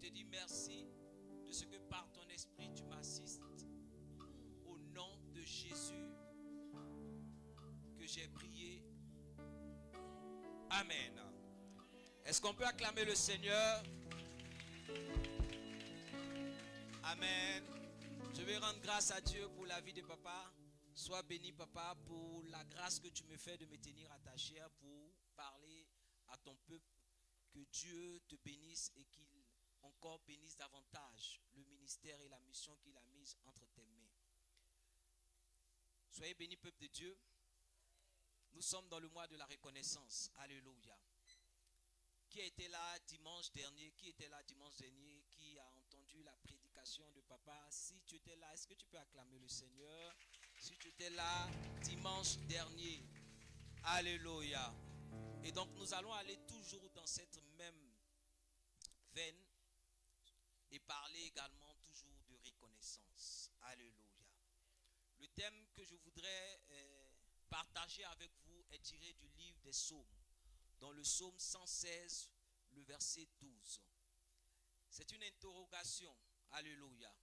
te dis merci de ce que par ton esprit tu m'assistes. Au nom de Jésus que j'ai prié. Amen. Est-ce qu'on peut acclamer le Seigneur? Amen. Je vais rendre grâce à Dieu pour la vie de papa. Sois béni, papa, pour la grâce que tu me fais de me tenir à ta chair pour parler à ton peuple. Que Dieu te bénisse et qu'il encore bénisse davantage le ministère et la mission qu'il a mise entre tes mains. Soyez bénis, peuple de Dieu. Nous sommes dans le mois de la reconnaissance. Alléluia. Qui était là dimanche dernier? Qui était là dimanche dernier? Qui a entendu la prédication de papa? Si tu étais là, est-ce que tu peux acclamer le Seigneur? Si tu étais là dimanche dernier. Alléluia. Et donc nous allons aller toujours dans cette même veine et parler également toujours de reconnaissance. Alléluia. Le thème que je voudrais partager avec vous est tiré du livre des Psaumes, dans le psaume 116, le verset 12. C'est une interrogation. Alléluia.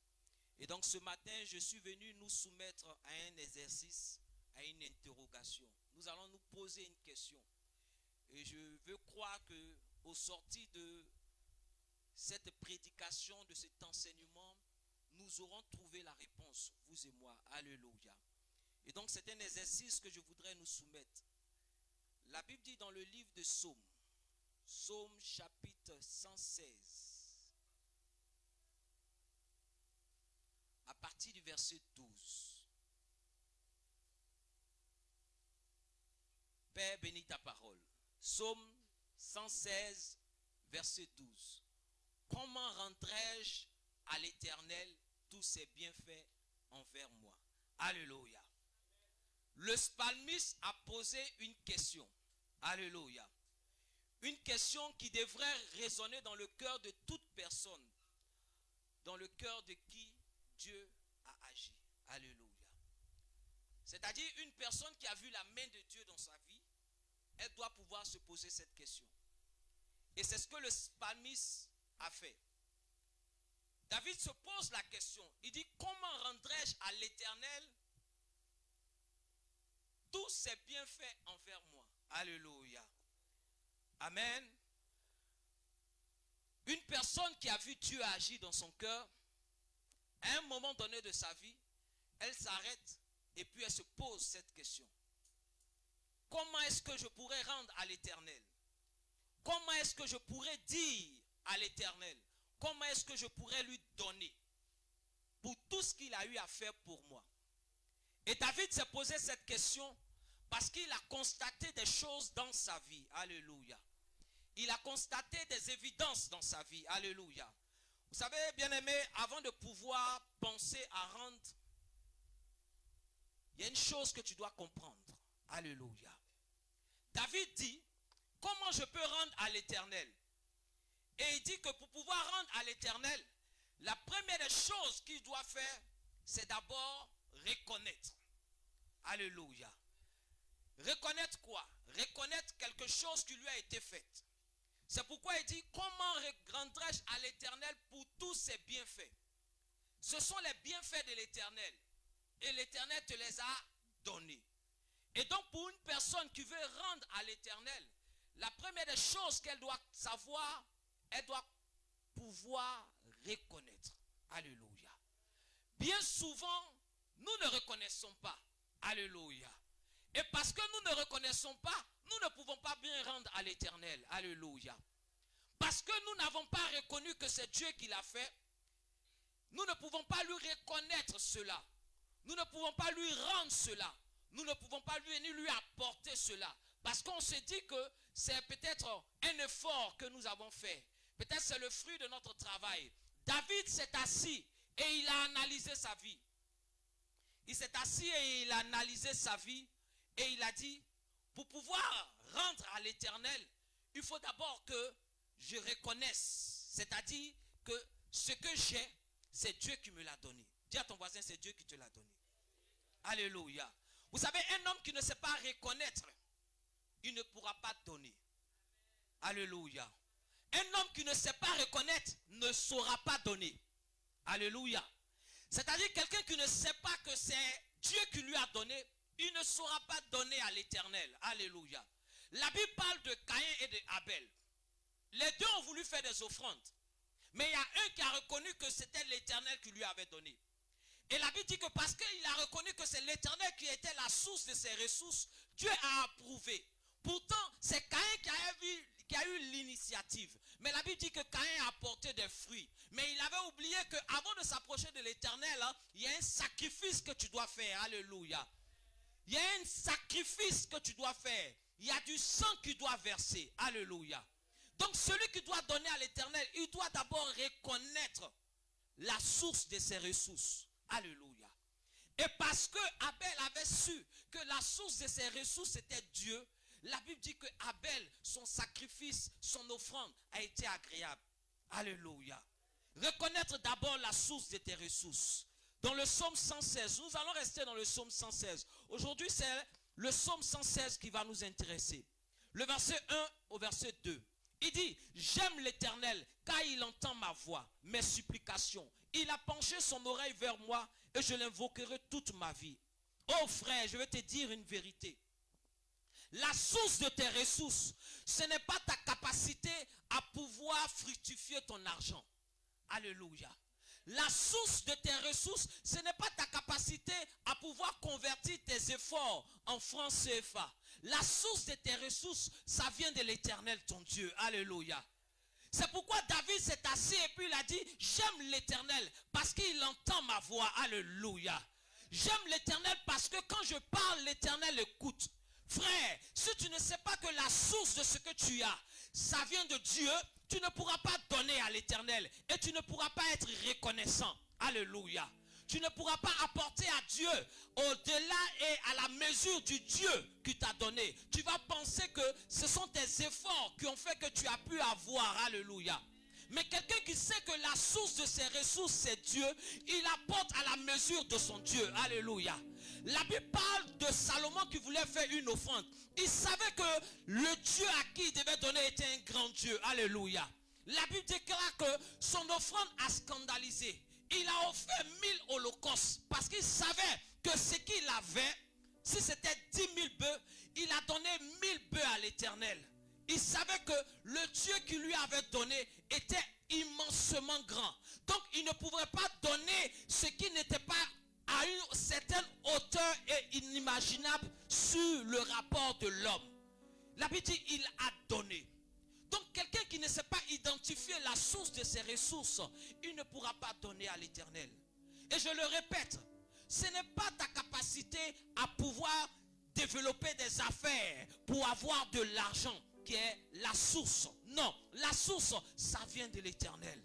Et donc ce matin, je suis venu nous soumettre à un exercice, à une interrogation. Nous allons nous poser une question. Et je veux croire que au sortir de cette prédication, de cet enseignement, nous aurons trouvé la réponse, vous et moi. Alléluia. Et donc c'est un exercice que je voudrais nous soumettre. La Bible dit dans le livre de Psaumes, Psaume chapitre 116, à partir du verset 12. Père, bénis ta parole. Psaume 116, verset 12. Comment rendrai-je à l'Éternel tous ses bienfaits envers moi? Alléluia. Le psalmiste a posé une question. Alléluia. Une question qui devrait résonner dans le cœur de toute personne, dans le cœur de qui Dieu a agi. Alléluia. C'est-à-dire une personne qui a vu la main de Dieu dans sa vie, elle doit pouvoir se poser cette question. Et c'est ce que le psalmiste a fait. David se pose la question. Il dit, comment rendrai-je à l'Éternel tous ses bienfaits envers moi? Alléluia. Amen. Une personne qui a vu Dieu agir dans son cœur, à un moment donné de sa vie, elle s'arrête et puis elle se pose cette question. Comment est-ce que je pourrais rendre à l'Éternel? Comment est-ce que je pourrais dire à l'Éternel? Comment est-ce que je pourrais lui donner pour tout ce qu'il a eu à faire pour moi? Et David s'est posé cette question parce qu'il a constaté des choses dans sa vie. Alléluia. Il a constaté des évidences dans sa vie. Alléluia. Vous savez, bien-aimés, avant de pouvoir penser à rendre, il y a une chose que tu dois comprendre. Alléluia. David dit, comment je peux rendre à l'Éternel? Et il dit que pour pouvoir rendre à l'Éternel, la première des choses qu'il doit faire, c'est d'abord reconnaître. Alléluia. Reconnaître quoi? Reconnaître quelque chose qui lui a été fait. C'est pourquoi il dit, comment rendrai-je à l'Éternel pour tous ses bienfaits? Ce sont les bienfaits de l'Éternel. Et l'Éternel te les a donnés. Et donc pour une personne qui veut rendre à l'Éternel, la première des choses qu'elle doit savoir, elle doit pouvoir reconnaître. Alléluia. Bien souvent, nous ne reconnaissons pas. Alléluia. Et parce que nous ne reconnaissons pas, nous ne pouvons pas bien rendre à l'Éternel. Alléluia. Parce que nous n'avons pas reconnu que c'est Dieu qui l'a fait, nous ne pouvons pas lui reconnaître cela. Nous ne pouvons pas lui rendre cela. Nous ne pouvons pas lui apporter cela. Parce qu'on se dit que c'est peut-être un effort que nous avons fait. Peut-être c'est le fruit de notre travail. David s'est assis et il a analysé sa vie. Il s'est assis et il a analysé sa vie. Et il a dit, pour pouvoir rendre à l'Éternel, il faut d'abord que je reconnaisse. C'est-à-dire que ce que j'ai, c'est Dieu qui me l'a donné. Dis à ton voisin, c'est Dieu qui te l'a donné. Alléluia. Vous savez, un homme qui ne sait pas reconnaître, il ne pourra pas donner. Alléluia. Un homme qui ne sait pas reconnaître ne saura pas donner. Alléluia. C'est-à-dire quelqu'un qui ne sait pas que c'est Dieu qui lui a donné, il ne saura pas donner à l'Éternel. Alléluia. La Bible parle de Caïn et d'Abel. Les deux ont voulu faire des offrandes. Mais il y a un qui a reconnu que c'était l'Éternel qui lui avait donné. Et la Bible dit que parce qu'il a reconnu que c'est l'Éternel qui était la source de ses ressources, Dieu a approuvé. Pourtant, c'est Caïn qui a eu l'initiative. Mais la Bible dit que Caïn a apporté des fruits. Mais il avait oublié qu'avant de s'approcher de l'Éternel, il y a un sacrifice que tu dois faire. Alléluia. Il y a un sacrifice que tu dois faire. Il y a du sang qui doit verser. Alléluia. Donc celui qui doit donner à l'Éternel, il doit d'abord reconnaître la source de ses ressources. Alléluia. Et parce que Abel avait su que la source de ses ressources était Dieu, la Bible dit que Abel, son sacrifice, son offrande a été agréable. Alléluia. Reconnaître d'abord la source de tes ressources. Dans le psaume 116, nous allons rester dans le psaume 116. Aujourd'hui, c'est le psaume 116 qui va nous intéresser. Le verset 1 au verset 2. Il dit, j'aime l'Éternel car il entend ma voix, mes supplications. Il a penché son oreille vers moi et je l'invoquerai toute ma vie. Oh frère, je vais te dire une vérité. La source de tes ressources, ce n'est pas ta capacité à pouvoir fructifier ton argent. Alléluia. La source de tes ressources, ce n'est pas ta capacité à pouvoir convertir tes efforts en francs CFA. La source de tes ressources, ça vient de l'Éternel, ton Dieu. Alléluia. C'est pourquoi David s'est assis et puis il a dit, j'aime l'Éternel parce qu'il entend ma voix. Alléluia. J'aime l'Éternel parce que quand je parle, l'Éternel écoute. Frère, si tu ne sais pas que la source de ce que tu as, ça vient de Dieu, tu ne pourras pas donner à l'Éternel et tu ne pourras pas être reconnaissant. Alléluia. Tu ne pourras pas apporter à Dieu au-delà et à la mesure du Dieu qui t'a donné. Tu vas penser que ce sont tes efforts qui ont fait que tu as pu avoir. Alléluia. Mais quelqu'un qui sait que la source de ses ressources c'est Dieu, il apporte à la mesure de son Dieu. Alléluia. La Bible parle de Salomon qui voulait faire une offrande. Il savait que le Dieu à qui il devait donner était un grand Dieu. Alléluia. La Bible déclare que son offrande a scandalisé. Il a offert 1000 holocaustes parce qu'il savait que ce qu'il avait, si c'était 10 000 bœufs, il a donné 1000 bœufs à l'Éternel. Il savait que le Dieu qui lui avait donné était immensement grand. Donc il ne pouvait pas donner ce qui n'était pas à une certaine hauteur et inimaginable sur le rapport de l'homme. La Bible dit il a donné. Donc quelqu'un qui ne sait pas identifier la source de ses ressources, il ne pourra pas donner à l'Éternel. Et je le répète, ce n'est pas ta capacité à pouvoir développer des affaires pour avoir de l'argent qui est la source. Non, la source, ça vient de l'Éternel.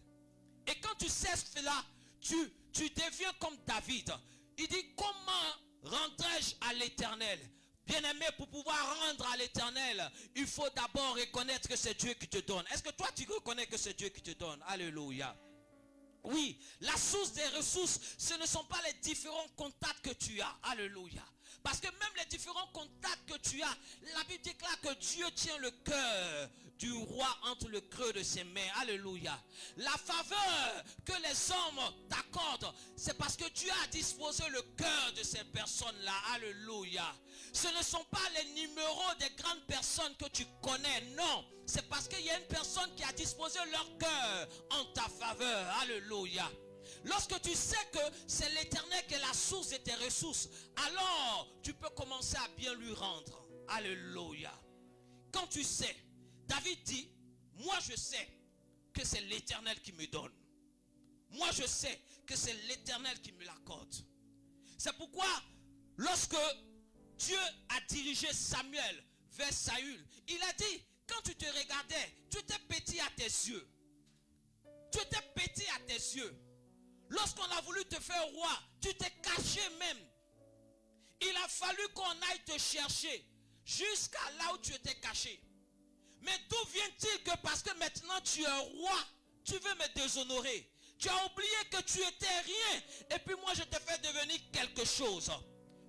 Et quand tu sais cela, tu deviens comme David. Il dit, comment rendrai-je à l'Éternel? Bien-aimé, pour pouvoir rendre à l'Éternel, il faut d'abord reconnaître que c'est Dieu qui te donne. Est-ce que toi tu reconnais que c'est Dieu qui te donne? Alléluia. Oui, la source des ressources, ce ne sont pas les différents contacts que tu as. Alléluia. Parce que même les différents contacts que tu as, la Bible déclare que Dieu tient le cœur du roi entre le creux de ses mains. Alléluia. La faveur que les hommes t'accordent, c'est parce que Dieu a disposé le cœur de ces personnes-là. Alléluia. Ce ne sont pas les numéros des grandes personnes que tu connais. Non. C'est parce qu'il y a une personne qui a disposé leur cœur en ta faveur. Alléluia. Lorsque tu sais que c'est l'Éternel qui est la source de tes ressources, alors tu peux commencer à bien lui rendre. Alléluia. Quand tu sais, David dit, moi je sais que c'est l'Éternel qui me donne. Moi je sais que c'est l'Éternel qui me l'accorde. C'est pourquoi lorsque Dieu a dirigé Samuel vers Saül, il a dit, quand tu te regardais, tu étais petit à tes yeux. Tu étais petit à tes yeux. Lorsqu'on a voulu te faire roi, tu t'es caché même. Il a fallu qu'on aille te chercher jusqu'à là où tu étais caché. Mais d'où vient-il que parce que maintenant tu es roi, tu veux me déshonorer? Tu as oublié que tu étais rien et puis moi je te fais devenir quelque chose.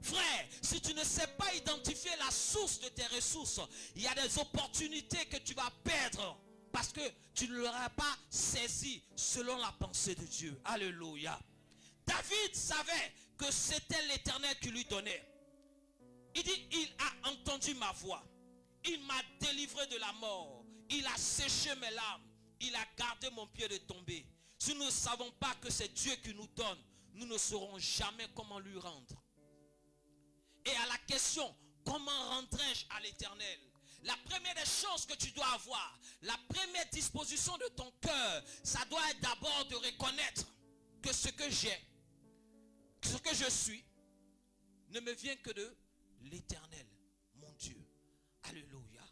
Frère, si tu ne sais pas identifier la source de tes ressources, il y a des opportunités que tu vas perdre parce que tu ne l'auras pas saisi selon la pensée de Dieu. Alléluia. David savait que c'était l'Éternel qui lui donnait. Il dit, il a entendu ma voix. Il m'a délivré de la mort. Il a séché mes larmes. Il a gardé mon pied de tomber. Si nous ne savons pas que c'est Dieu qui nous donne, nous ne saurons jamais comment lui rendre. Et à la question, comment rendrai-je à l'Éternel? La première des choses que tu dois avoir, la première disposition de ton cœur, ça doit être d'abord de reconnaître que ce que j'ai, ce que je suis, ne me vient que de l'Éternel, mon Dieu. Alléluia.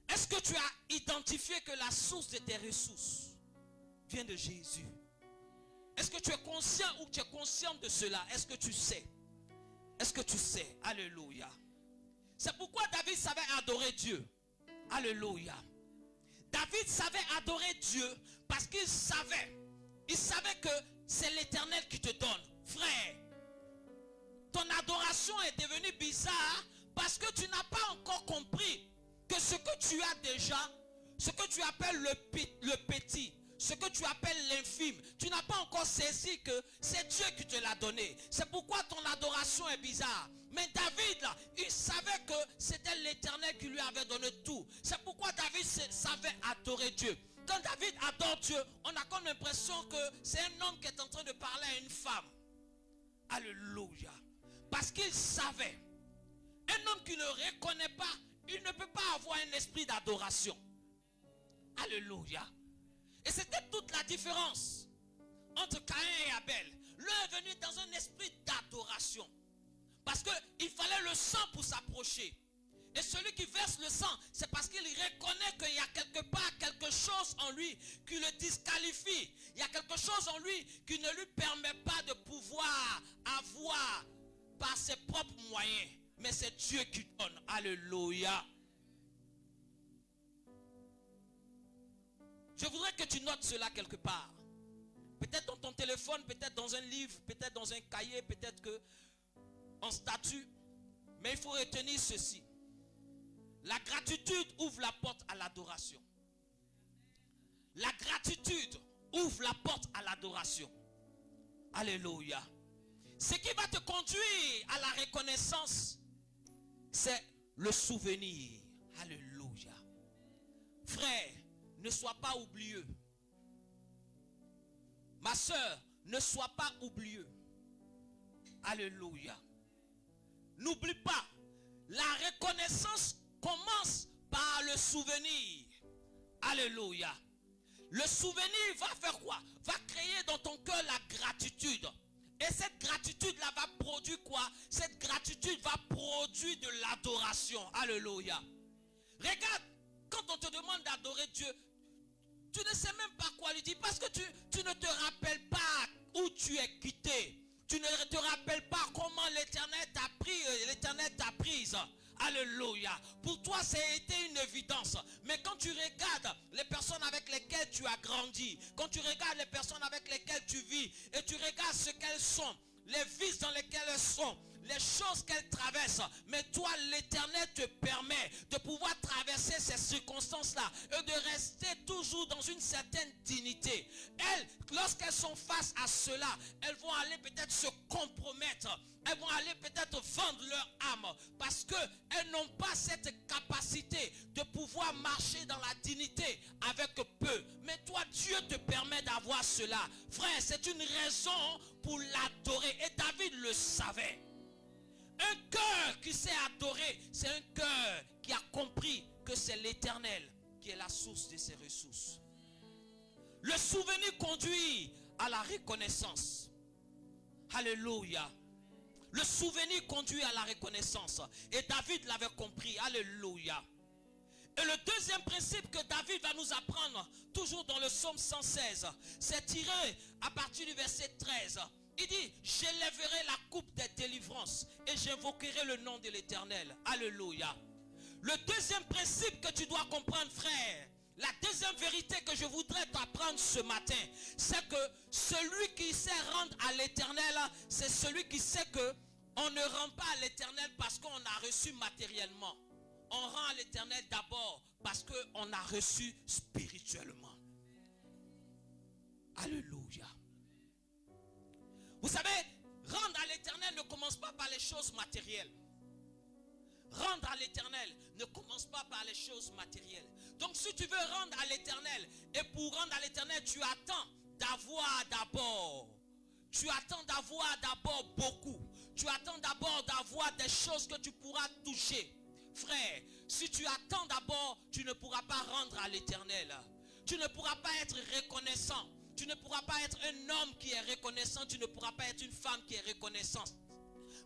Est-ce que tu as identifié que la source de tes ressources vient de Jésus? Est-ce que tu es conscient ou tu es consciente de cela? Est-ce que tu sais? Est-ce que tu sais? Alléluia. C'est pourquoi David savait adorer Dieu. Alléluia. David savait adorer Dieu parce qu'il savait que c'est l'Éternel qui te donne. Frère, ton adoration est devenue bizarre parce que tu n'as pas encore compris que ce que tu as déjà, ce que tu appelles le petit, ce que tu appelles l'infime, tu n'as pas encore saisi que c'est Dieu qui te l'a donné. C'est pourquoi ton adoration est bizarre. Mais David, là, il savait que c'était l'Éternel qui lui avait donné tout. C'est pourquoi David savait adorer Dieu. Quand David adore Dieu, on a comme l'impression que c'est un homme qui est en train de parler à une femme. Alléluia. Parce qu'il savait. Un homme qui ne reconnaît pas, il ne peut pas avoir un esprit d'adoration. Alléluia. Et c'était toute la différence entre Caïn et Abel. L'un est venu dans un esprit d'adoration. Parce qu'il fallait le sang pour s'approcher. Et celui qui verse le sang, c'est parce qu'il reconnaît qu'il y a quelque part quelque chose en lui qui le disqualifie. Il y a quelque chose en lui qui ne lui permet pas de pouvoir avoir par ses propres moyens. Mais c'est Dieu qui donne. Alléluia. Je voudrais que tu notes cela quelque part. Peut-être dans ton téléphone, peut-être dans un livre, peut-être dans un cahier, peut-être que en statut. Mais il faut retenir ceci. La gratitude ouvre la porte à l'adoration. La gratitude ouvre la porte à l'adoration. Alléluia. Ce qui va te conduire à la reconnaissance, c'est le souvenir. Alléluia. Frère, ne sois pas oublieux. Ma soeur, ne sois pas oublieux. Alléluia. N'oublie pas, la reconnaissance commence par le souvenir. Alléluia. Le souvenir va faire quoi? Va créer dans ton cœur la gratitude. Et cette gratitude-là va produire quoi? Cette gratitude va produire de l'adoration. Alléluia. Regarde, quand on te demande d'adorer Dieu, tu ne sais même pas quoi lui dire parce que tu ne te rappelles pas où tu es quitté. Tu ne te rappelles pas comment l'Éternel t'a pris, l'Éternel t'a prise. Alléluia. Pour toi, ça a été une évidence. Mais quand tu regardes les personnes avec lesquelles tu as grandi, quand tu regardes les personnes avec lesquelles tu vis, et tu regardes ce qu'elles sont, les vices dans lesquels elles sont, les choses qu'elles traversent, mais toi, l'Éternel te permet de pouvoir traverser ces circonstances-là et de rester toujours dans une certaine dignité. Elles, lorsqu'elles sont face à cela, elles vont aller peut-être se compromettre. Elles vont aller peut-être vendre leur âme parce qu'elles n'ont pas cette capacité de pouvoir marcher dans la dignité avec peu. Mais toi, Dieu te permet d'avoir cela. Frère, c'est une raison pour l'adorer. Et David le savait. Un cœur qui sait adorer, c'est un cœur qui a compris que c'est l'Éternel qui est la source de ses ressources. Le souvenir conduit à la reconnaissance. Alléluia. Le souvenir conduit à la reconnaissance. Et David l'avait compris. Alléluia. Et le deuxième principe que David va nous apprendre, toujours dans le psaume 116, c'est tiré à partir du verset 13. Il dit, j'élèverai la coupe des délivrances et j'invoquerai le nom de l'Éternel. Alléluia. Le deuxième principe que tu dois comprendre, frère, la deuxième vérité que je voudrais t'apprendre ce matin, c'est que celui qui sait rendre à l'Éternel, c'est celui qui sait que on ne rend pas à l'Éternel parce qu'on a reçu matériellement. On rend à l'Éternel d'abord parce qu'on qu'on a reçu spirituellement. Alléluia. Vous savez, rendre à l'Éternel ne commence pas par les choses matérielles. Rendre à l'Éternel ne commence pas par les choses matérielles. Donc si tu veux rendre à l'Éternel, et pour rendre à l'Éternel, tu attends d'avoir d'abord. Tu attends d'avoir d'abord beaucoup. Tu attends d'abord d'avoir des choses que tu pourras toucher. Frère, si tu attends d'abord, tu ne pourras pas rendre à l'Éternel. Tu ne pourras pas être reconnaissant. Tu ne pourras pas être un homme qui est reconnaissant. Tu ne pourras pas être une femme qui est reconnaissante.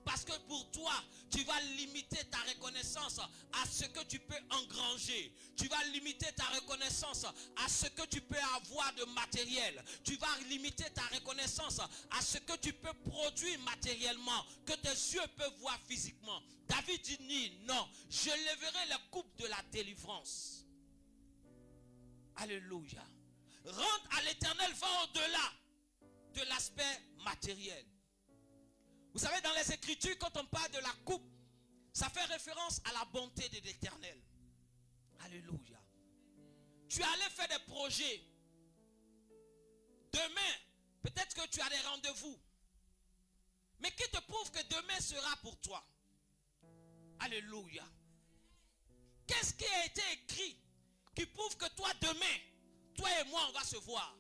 Parce que pour toi, tu vas limiter ta reconnaissance à ce que tu peux engranger. Tu vas limiter ta reconnaissance à ce que tu peux avoir de matériel. Tu vas limiter ta reconnaissance à ce que tu peux produire matériellement, que tes yeux peuvent voir physiquement. David dit non, je lèverai la coupe de la délivrance. Alléluia. Rendre à l'Éternel va au-delà de l'aspect matériel. Vous savez, dans les Écritures, quand on parle de la coupe, ça fait référence à la bonté de l'Éternel. Alléluia. Tu allais faire des projets. Demain, peut-être que tu as des rendez-vous. Mais qui te prouve que demain sera pour toi? Alléluia. Qu'est-ce qui a été écrit qui prouve que toi, demain, toi et moi, on va se voir?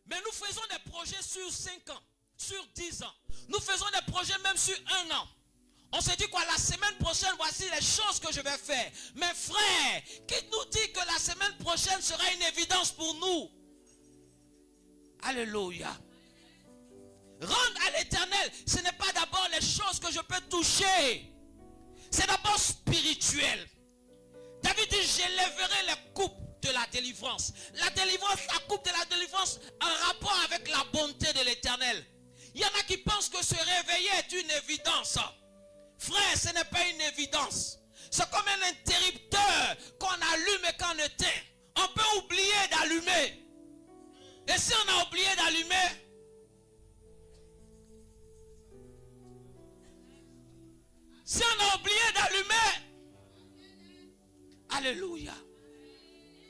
Mais nous faisons des projets sur 5 ans, sur 10 ans. Nous faisons des projets même sur 1 an. On se dit quoi? La semaine prochaine, voici les choses que je vais faire. Mais frère, qui nous dit que la semaine prochaine sera une évidence pour nous? Alléluia. Rendre à l'Éternel, ce n'est pas d'abord les choses que je peux toucher. C'est d'abord spirituel. David dit, j'élèverai les coupes de la délivrance. La délivrance, la coupe de la délivrance, en rapport avec la bonté de l'Éternel. Il y en a qui pensent que se réveiller est une évidence. Frère, ce n'est pas une évidence. C'est comme un interrupteur qu'on allume et qu'on éteint. On peut oublier d'allumer. Et si on a oublié d'allumer, si on a oublié d'allumer, alléluia.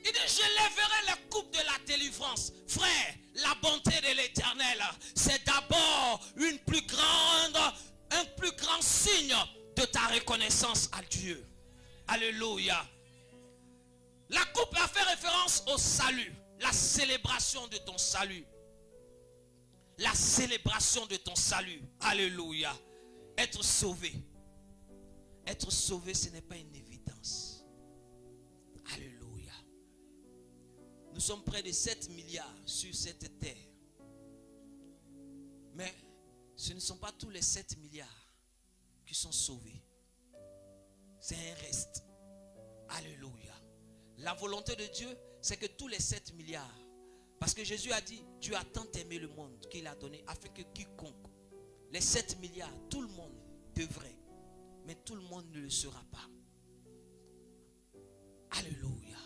Il dit, je lèverai la coupe de la délivrance. Frère, la bonté de l'Éternel, c'est d'abord un plus grand signe de ta reconnaissance à Dieu. Alléluia. La coupe a fait référence au salut, la célébration de ton salut. La célébration de ton salut. Alléluia. Être sauvé. Être sauvé, ce n'est pas une évidence. Alléluia. Nous sommes près de 7 milliards sur cette terre. Mais ce ne sont pas tous les 7 milliards qui sont sauvés. C'est un reste. Alléluia. La volonté de Dieu, c'est que tous les 7 milliards. Parce que Jésus a dit, Dieu a tant aimé le monde qu'il a donné, afin que quiconque, les 7 milliards, tout le monde devrait. Mais tout le monde ne le sera pas. Alléluia.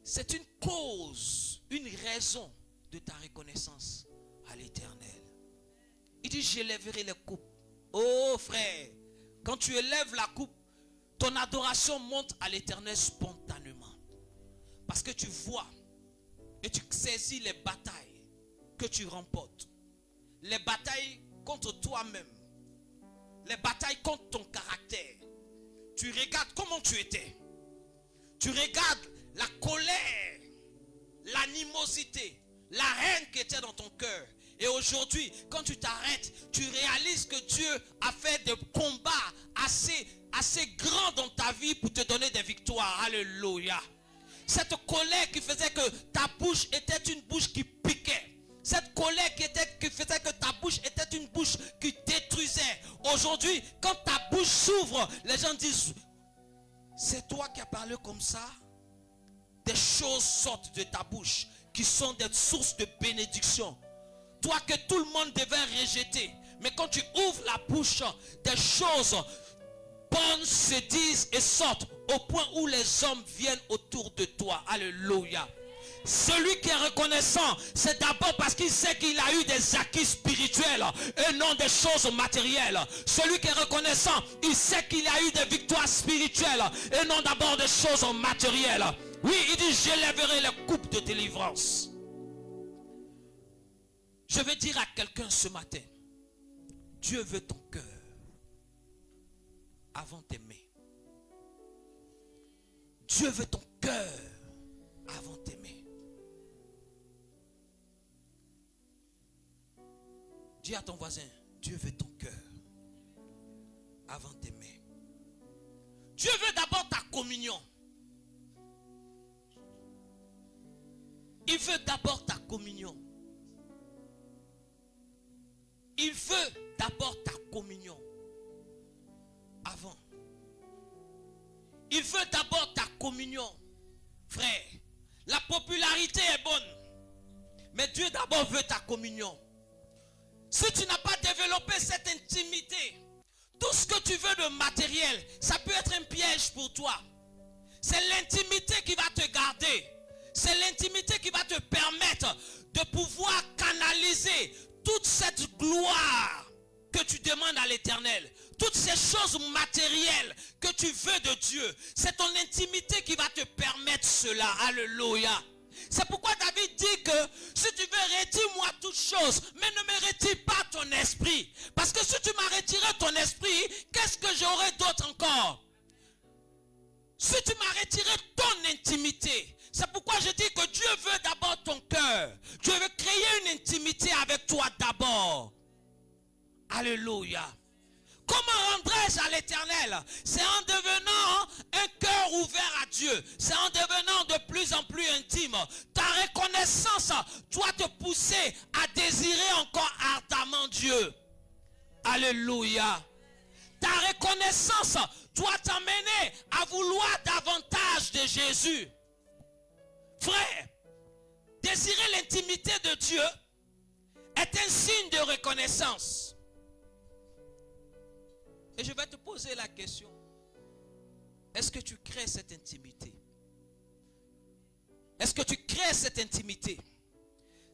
C'est une cause, une raison de ta reconnaissance à l'Éternel. Il dit, j'élèverai les coupes. Oh frère, quand tu élèves la coupe, ton adoration monte à l'Éternel spontanément. Parce que tu vois et tu saisis les batailles que tu remportes. Les batailles contre toi-même. Les batailles contre ton caractère. Tu regardes comment tu étais. Tu regardes la colère, l'animosité, la haine qui était dans ton cœur. Et aujourd'hui, quand tu t'arrêtes, tu réalises que Dieu a fait des combats assez grands dans ta vie pour te donner des victoires. Alléluia. Cette colère qui faisait que ta bouche était une bouche qui piquait. Cette colère qui faisait que ta bouche était une bouche qui détruisait. Aujourd'hui, quand ta bouche s'ouvre, les gens disent, c'est toi qui as parlé comme ça? Des choses sortent de ta bouche qui sont des sources de bénédiction. Toi que tout le monde devait rejeter. Mais quand tu ouvres la bouche, des choses bonnes se disent et sortent au point où les hommes viennent autour de toi. Alléluia. Celui qui est reconnaissant, c'est d'abord parce qu'il sait qu'il a eu des acquis spirituels et non des choses matérielles. Celui qui est reconnaissant, il sait qu'il a eu des victoires spirituelles et non d'abord des choses matérielles. Oui, il dit, j'élèverai les coupes de délivrance. Je veux dire à quelqu'un ce matin, Dieu veut ton cœur avant d'aimer. Dieu veut ton cœur avant d'aimer. Dis à ton voisin, Dieu veut ton cœur avant d'aimer. Dieu veut d'abord ta communion. Il veut d'abord ta communion. Il veut d'abord ta communion. Avant. Il veut d'abord ta communion. Frère, la popularité est bonne. Mais Dieu d'abord veut ta communion. Si tu n'as pas développé cette intimité, tout ce que tu veux de matériel, ça peut être un piège pour toi. C'est l'intimité qui va te garder. C'est l'intimité qui va te permettre de pouvoir canaliser toute cette gloire que tu demandes à l'Éternel. Toutes ces choses matérielles que tu veux de Dieu. C'est ton intimité qui va te permettre cela. Alléluia. C'est pourquoi David dit que si tu veux, retire-moi toutes choses, mais ne me retire pas ton esprit. Parce que si tu m'as retiré ton esprit, qu'est-ce que j'aurai d'autre encore? Si tu m'as retiré ton intimité, c'est pourquoi je dis que Dieu veut d'abord ton cœur. Dieu veut créer une intimité avec toi d'abord. Alléluia. Comment rendrai-je à l'Éternel? C'est en devenant un cœur ouvert à Dieu. C'est en devenant de plus en plus intime. Ta reconnaissance doit te pousser à désirer encore ardemment Dieu. Alléluia. Ta reconnaissance doit t'amener à vouloir davantage de Jésus. Frère, désirer l'intimité de Dieu est un signe de reconnaissance. Et je vais te poser la question. Est-ce que tu crées cette intimité? Est-ce que tu crées cette intimité?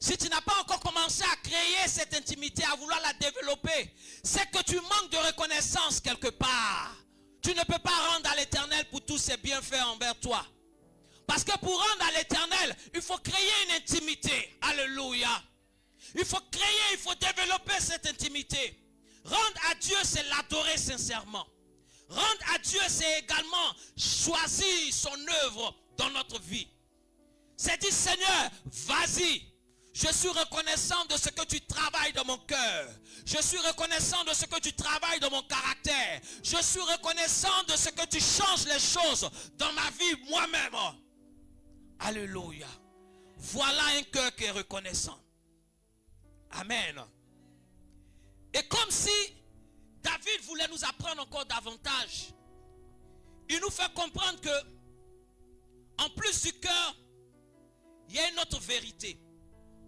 Si tu n'as pas encore commencé à créer cette intimité, à vouloir la développer, c'est que tu manques de reconnaissance quelque part. Tu ne peux pas rendre à l'Éternel pour tous ses bienfaits envers toi. Parce que pour rendre à l'Éternel, il faut créer une intimité. Alléluia. Il faut créer, il faut développer cette intimité. Rendre à Dieu, c'est l'adorer sincèrement. Rendre à Dieu, c'est également choisir son œuvre dans notre vie. C'est dire, Seigneur, vas-y. Je suis reconnaissant de ce que tu travailles dans mon cœur. Je suis reconnaissant de ce que tu travailles dans mon caractère. Je suis reconnaissant de ce que tu changes les choses dans ma vie moi-même. Alléluia. Voilà un cœur qui est reconnaissant. Amen. Et comme si David voulait nous apprendre encore davantage, il nous fait comprendre que en plus du cœur, il y a une autre vérité.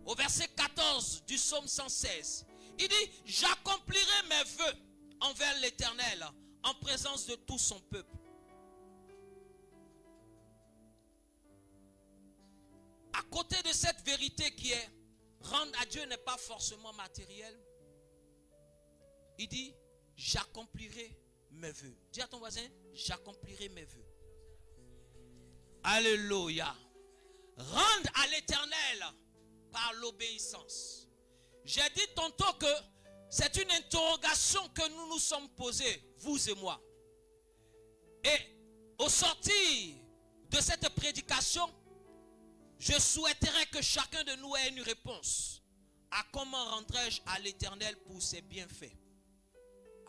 Au verset 14 du psaume 116, il dit, j'accomplirai mes vœux envers l'Éternel en présence de tout son peuple. À côté de cette vérité qui est, rendre à Dieu n'est pas forcément matériel, il dit, j'accomplirai mes vœux. Dis à ton voisin, j'accomplirai mes vœux. Alléluia. Rendre à l'Éternel par l'obéissance. J'ai dit tantôt que c'est une interrogation que nous nous sommes posés, vous et moi. Et au sortir de cette prédication, je souhaiterais que chacun de nous ait une réponse à comment rendrai-je à l'Éternel pour ses bienfaits.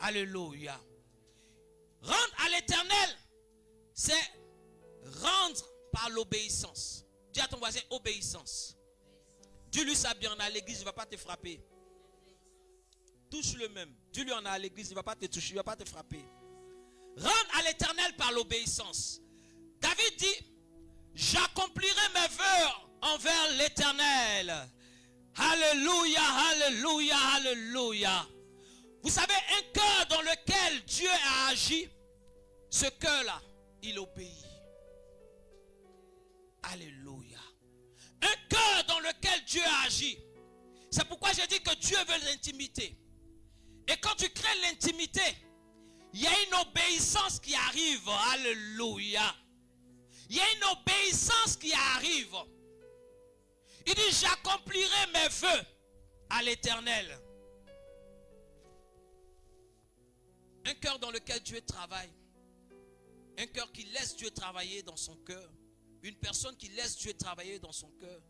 Alléluia. Rendre à l'Éternel, c'est rendre par l'obéissance. Dis à ton voisin, obéissance. Dis-lui ça bien, on est à l'église, il ne va pas te frapper. Touche-le même. Dis-lui on est à l'église, il ne va pas te toucher, il ne va pas te frapper. Rendre à l'Éternel par l'obéissance. David dit, j'accomplirai mes vœux envers l'Éternel. Alléluia, alléluia, alléluia. Vous savez, un cœur dans lequel Dieu a agi, ce cœur-là, il obéit. Alléluia. Un Dieu agit. C'est pourquoi je dis que Dieu veut l'intimité. Et quand tu crées l'intimité, il y a une obéissance qui arrive. Alléluia. Il y a une obéissance qui arrive. Il dit, j'accomplirai mes vœux à l'Éternel. Un cœur dans lequel Dieu travaille. Un cœur qui laisse Dieu travailler dans son cœur. Une personne qui laisse Dieu travailler dans son cœur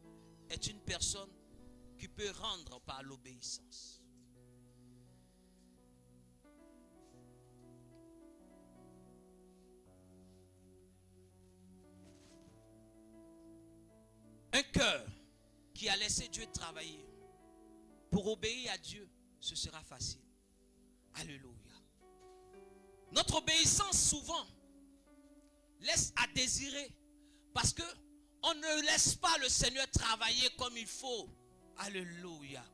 est une personne qui peut rendre par l'obéissance. Un cœur qui a laissé Dieu travailler pour obéir à Dieu, ce sera facile. Alléluia. Notre obéissance souvent laisse à désirer parce que on ne laisse pas le Seigneur travailler comme il faut. Alléluia.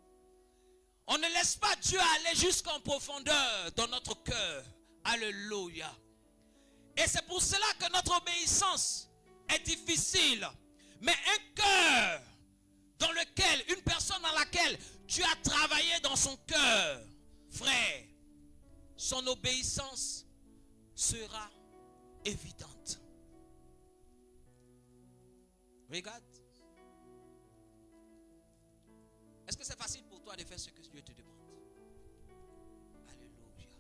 On ne laisse pas Dieu aller jusqu'en profondeur dans notre cœur. Alléluia. Et c'est pour cela que notre obéissance est difficile. Mais un cœur dans lequel, une personne dans laquelle tu as travaillé dans son cœur, frère, son obéissance sera évidente. Regarde. Est-ce que c'est facile pour toi de faire ce que Dieu te demande? Alléluia.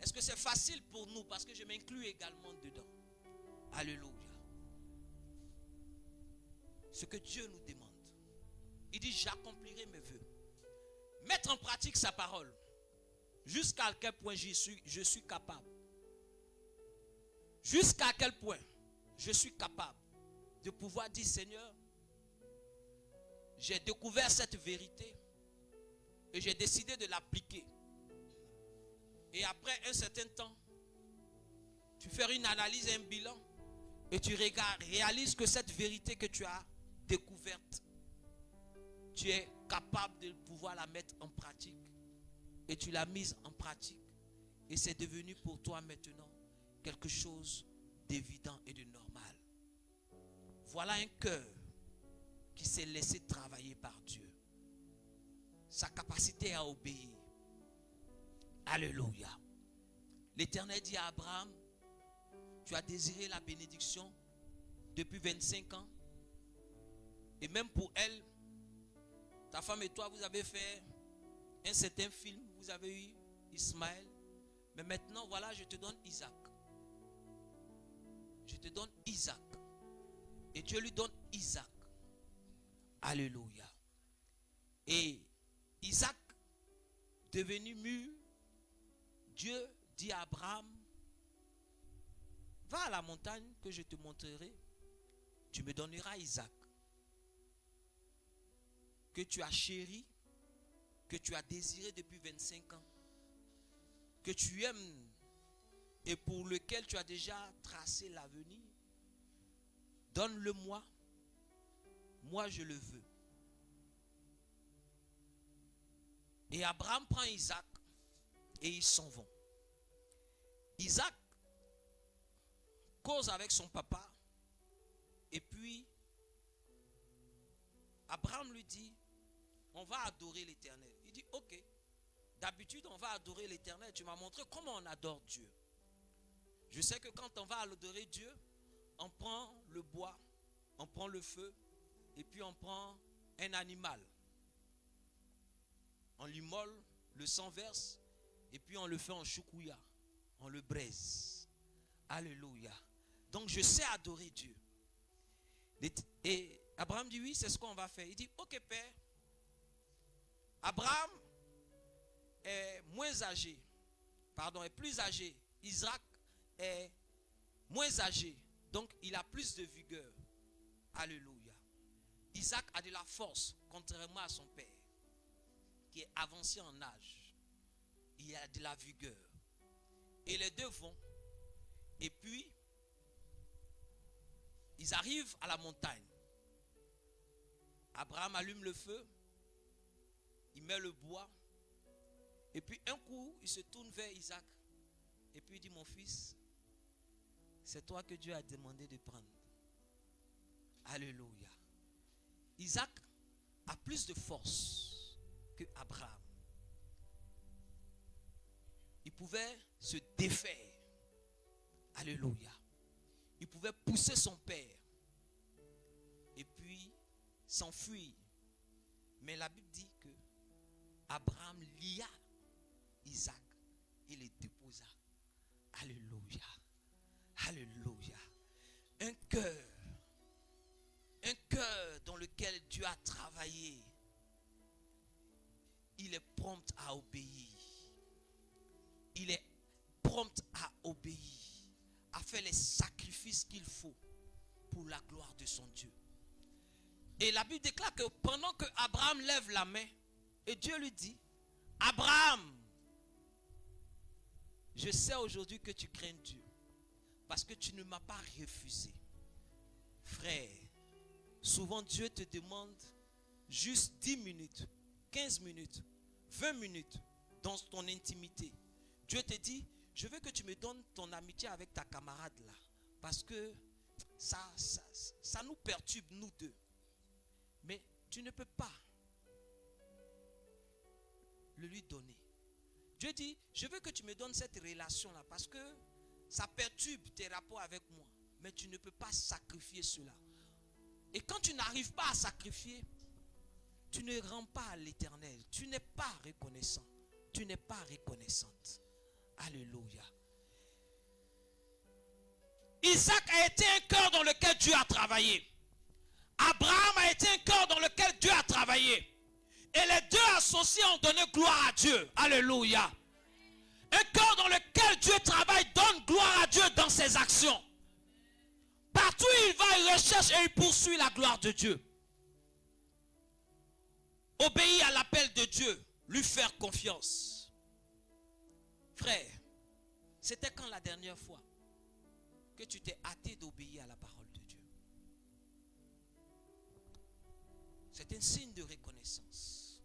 Est-ce que c'est facile pour nous? Parce que je m'inclus également dedans. Alléluia. Ce que Dieu nous demande. Il dit, j'accomplirai mes vœux. Mettre en pratique sa parole. Jusqu'à quel point je suis capable. Jusqu'à quel point je suis capable de pouvoir dire, Seigneur, j'ai découvert cette vérité et j'ai décidé de l'appliquer. Et après un certain temps, tu fais une analyse, un bilan, et tu regardes, réalises que cette vérité que tu as découverte, tu es capable de pouvoir la mettre en pratique. Et tu l'as mise en pratique. Et c'est devenu pour toi maintenant quelque chose d'évident et de normal. Voilà un cœur qui s'est laissé travailler par Dieu. Sa capacité à obéir. Alléluia. L'Éternel dit à Abraham, tu as désiré la bénédiction depuis 25 ans. Et même pour elle, ta femme et toi, vous avez fait un certain film. Vous avez eu Ismaël. Mais maintenant, voilà, je te donne Isaac. Je te donne Isaac. Et Dieu lui donne Isaac. Alléluia. Et Isaac, devenu mûr, Dieu dit à Abraham, va à la montagne que je te montrerai. Tu me donneras Isaac. Que tu as chéri, que tu as désiré depuis 25 ans, que tu aimes et pour lequel tu as déjà tracé l'avenir. Donne-le-moi, moi je le veux. Et Abraham prend Isaac et ils s'en vont. Isaac cause avec son papa et puis Abraham lui dit, on va adorer l'Éternel. Il dit, ok, d'habitude on va adorer l'Éternel. Tu m'as montré comment on adore Dieu. Je sais que quand on va adorer Dieu, on prend le bois, on prend le feu, et puis on prend un animal. On l'immole, le sang verse, et puis on le fait en choukouya, on le braise. Alléluia. Donc je sais adorer Dieu. Et Abraham dit oui, c'est ce qu'on va faire. Il dit, ok père, Abraham est moins âgé, est plus âgé. Isaac est moins âgé, donc il a plus de vigueur. Alléluia. Isaac a de la force, contrairement à son père, qui est avancé en âge. Il a de la vigueur. Et les deux vont. Et puis, ils arrivent à la montagne. Abraham allume le feu. Il met le bois. Et puis un coup, il se tourne vers Isaac. Et puis il dit, mon fils, c'est toi que Dieu a demandé de prendre. Alléluia. Isaac a plus de force que Abraham. Il pouvait se défaire. Alléluia. Il pouvait pousser son père et puis s'enfuir. Mais la Bible dit que Abraham lia Isaac et les déposa. Alléluia. Alléluia. Un cœur dans lequel Dieu a travaillé. Il est prompt à obéir. Il est prompt à obéir, à faire les sacrifices qu'il faut pour la gloire de son Dieu. Et la Bible déclare que pendant que Abraham lève la main, et Dieu lui dit, Abraham, je sais aujourd'hui que tu crains Dieu, parce que tu ne m'as pas refusé. Frère, souvent Dieu te demande juste 10 minutes, 15 minutes, 20 minutes dans ton intimité. Dieu te dit, je veux que tu me donnes ton amitié avec ta camarade là, parce que ça nous perturbe nous deux. Mais tu ne peux pas le lui donner. Dieu dit, je veux que tu me donnes cette relation-là parce que ça perturbe tes rapports avec moi. Mais tu ne peux pas sacrifier cela. Et quand tu n'arrives pas à sacrifier, tu ne rends pas à l'Éternel. Tu n'es pas reconnaissant. Tu n'es pas reconnaissante. Alléluia. Isaac a été un cœur dans lequel Dieu a travaillé. Abraham a été un cœur dans lequel Dieu a travaillé. Et les deux associés ont donné gloire à Dieu. Alléluia. Un cœur dans lequel Dieu travaille donne gloire à Dieu dans ses actions. Partout où il va, il recherche et il poursuit la gloire de Dieu. Obéir à l'appel de Dieu, lui faire confiance. Frère, c'était quand la dernière fois que tu t'es hâté d'obéir à la parole de Dieu? C'est un signe de reconnaissance.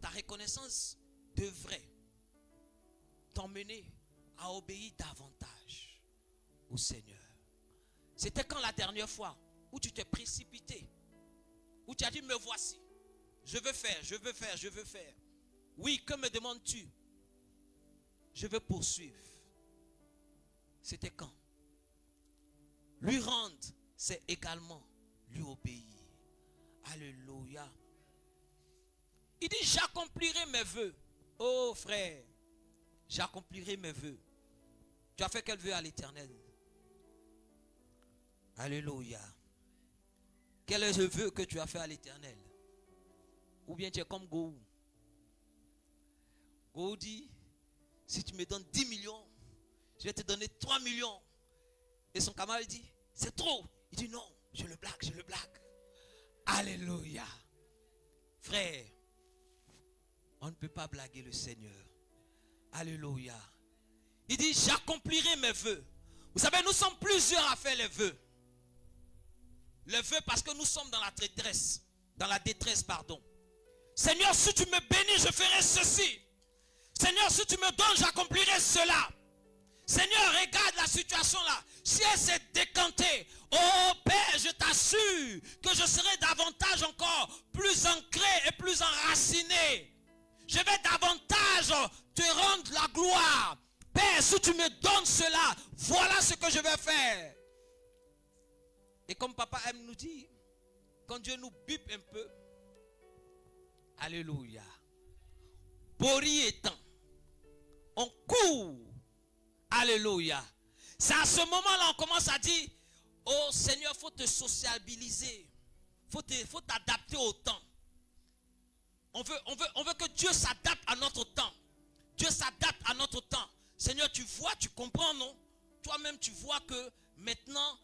Ta reconnaissance devrait t'emmener à obéir davantage au Seigneur. C'était quand la dernière fois où tu t'es précipité, où tu as dit, me voici, je veux faire, je veux faire, je veux faire. Oui, que me demandes-tu? Je veux poursuivre. C'était quand? Lui rendre, c'est également lui obéir. Alléluia. Il dit, j'accomplirai mes vœux. Oh frère, j'accomplirai mes vœux. Tu as fait quel vœu à l'Éternel? Alléluia. Quel est le vœu que tu as fait à l'Éternel? Ou bien tu es comme Gohou. Gohou dit, si tu me donnes 10 millions, je vais te donner 3 millions. Et son camarade dit, c'est trop. Il dit non, je le blague, je le blague. Alléluia. Frère, on ne peut pas blaguer le Seigneur. Alléluia. Il dit, j'accomplirai mes vœux. Vous savez, nous sommes plusieurs à faire les vœux. Les vœux parce que nous sommes dans la détresse. Dans la détresse, pardon. Seigneur, si tu me bénis, je ferai ceci. Seigneur, si tu me donnes, j'accomplirai cela. Seigneur, regarde la situation là. Si elle s'est décantée, oh Père, je t'assure que je serai davantage encore plus ancré et plus enraciné. Je vais davantage te rendre la gloire. Père, si tu me donnes cela, voilà ce que je vais faire. Et comme papa aime nous dire, quand Dieu nous bipe un peu, alléluia. Bori étant, on court. Alléluia. C'est à ce moment-là on commence à dire, oh Seigneur, il faut te sociabiliser. Il faut t'adapter au temps. On veut que Dieu s'adapte à notre temps. Dieu s'adapte à notre temps. Seigneur, tu vois, tu comprends, non? Toi-même, tu vois que maintenant,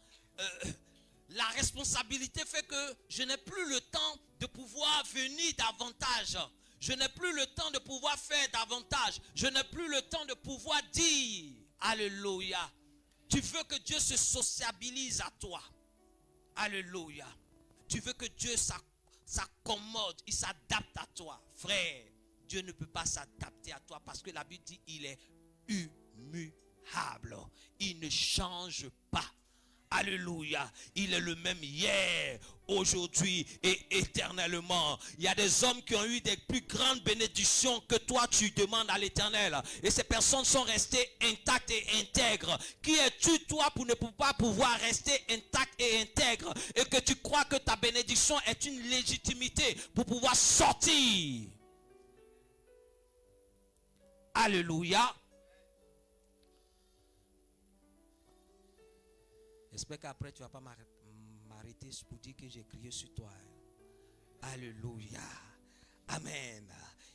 la responsabilité fait que je n'ai plus le temps de pouvoir venir davantage. Je n'ai plus le temps de pouvoir faire davantage. Je n'ai plus le temps de pouvoir dire. Alléluia. Tu veux que Dieu se sociabilise à toi. Alléluia. Tu veux que Dieu s'accommode, il s'adapte à toi. Frère, Dieu ne peut pas s'adapter à toi parce que la Bible dit il est immuable. Il ne change pas. Alléluia. Il est le même hier, aujourd'hui et éternellement. Il y a des hommes qui ont eu des plus grandes bénédictions que toi tu demandes à l'Éternel. Et ces personnes sont restées intactes et intègres. Qui es-tu toi pour ne pas pouvoir rester intact et intègre et que tu crois que ta bénédiction est une légitimité pour pouvoir sortir? Alléluia. J'espère qu'après tu ne vas pas m'arrêter pour dire que j'ai crié sur toi. Alléluia. Amen.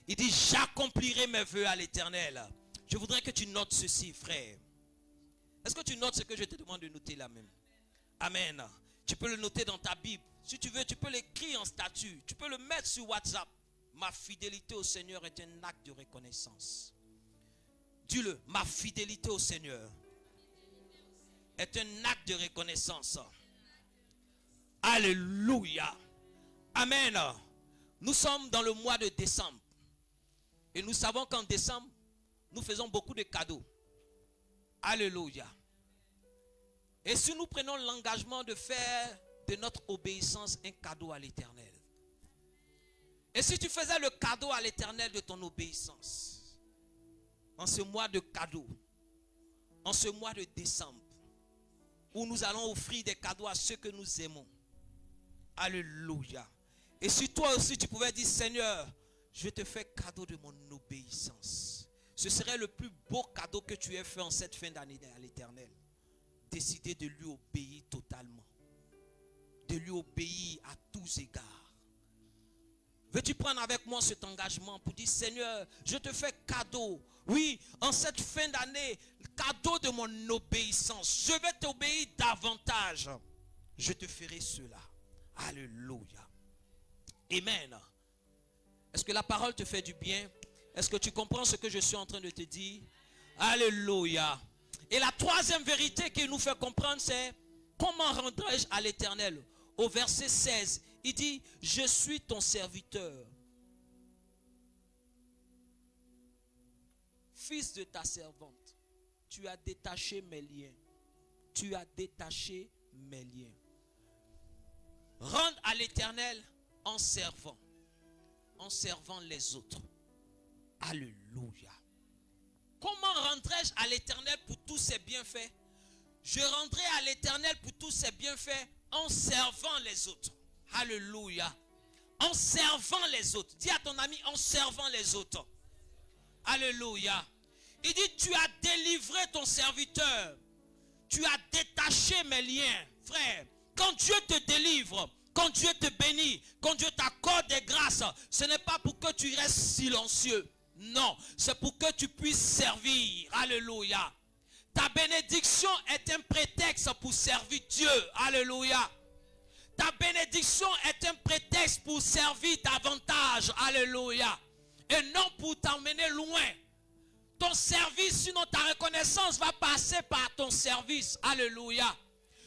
Il dit, j'accomplirai mes vœux à l'Éternel. Je voudrais que tu notes ceci, frère. Est-ce que tu notes ce que je te demande de noter là même? Amen. Tu peux le noter dans ta Bible. Si tu veux, tu peux l'écrire en statut. Tu peux le mettre sur WhatsApp. Ma fidélité au Seigneur est un acte de reconnaissance. Dis-le, ma fidélité au Seigneur est un acte de reconnaissance. Alléluia. Amen. Nous sommes dans le mois de décembre. Et nous savons qu'en décembre, nous faisons beaucoup de cadeaux. Alléluia. Et si nous prenons l'engagement de faire de notre obéissance un cadeau à l'Éternel. Et si tu faisais le cadeau à l'Éternel de ton obéissance, en ce mois de cadeaux, en ce mois de décembre, où nous allons offrir des cadeaux à ceux que nous aimons. Alléluia. Et si toi aussi tu pouvais dire, Seigneur, je te fais cadeau de mon obéissance. Ce serait le plus beau cadeau que tu aies fait en cette fin d'année à l'Éternel. Décider de lui obéir totalement. De lui obéir à tous égards. Veux-tu prendre avec moi cet engagement pour dire, Seigneur, je te fais cadeau. Oui, en cette fin d'année, cadeau de mon obéissance. Je vais t'obéir davantage. Je te ferai cela. Alléluia. Amen. Est-ce que la parole te fait du bien? Est-ce que tu comprends ce que je suis en train de te dire? Alléluia. Et la troisième vérité qu'il nous fait comprendre, c'est comment rendrai-je à l'Éternel? Au verset 16, il dit, je suis ton serviteur. Fils de ta servante, tu as détaché mes liens. Tu as détaché mes liens. Rendre à l'Éternel en servant les autres. Alléluia. Comment rendrai-je à l'Éternel pour tous ses bienfaits? Je rendrai à l'Éternel pour tous ses bienfaits en servant les autres. Alléluia. En servant les autres. Dis à ton ami, en servant les autres. Alléluia. Il dit, tu as délivré ton serviteur. Tu as détaché mes liens. Frère, quand Dieu te délivre, quand Dieu te bénit, quand Dieu t'accorde des grâces, ce n'est pas pour que tu restes silencieux. Non, c'est pour que tu puisses servir. Alléluia. Ta bénédiction est un prétexte pour servir Dieu. Alléluia. Ta bénédiction est un prétexte pour servir davantage. Alléluia. Et non pour t'emmener loin. Ton service, sinon ta reconnaissance va passer par ton service. Alléluia.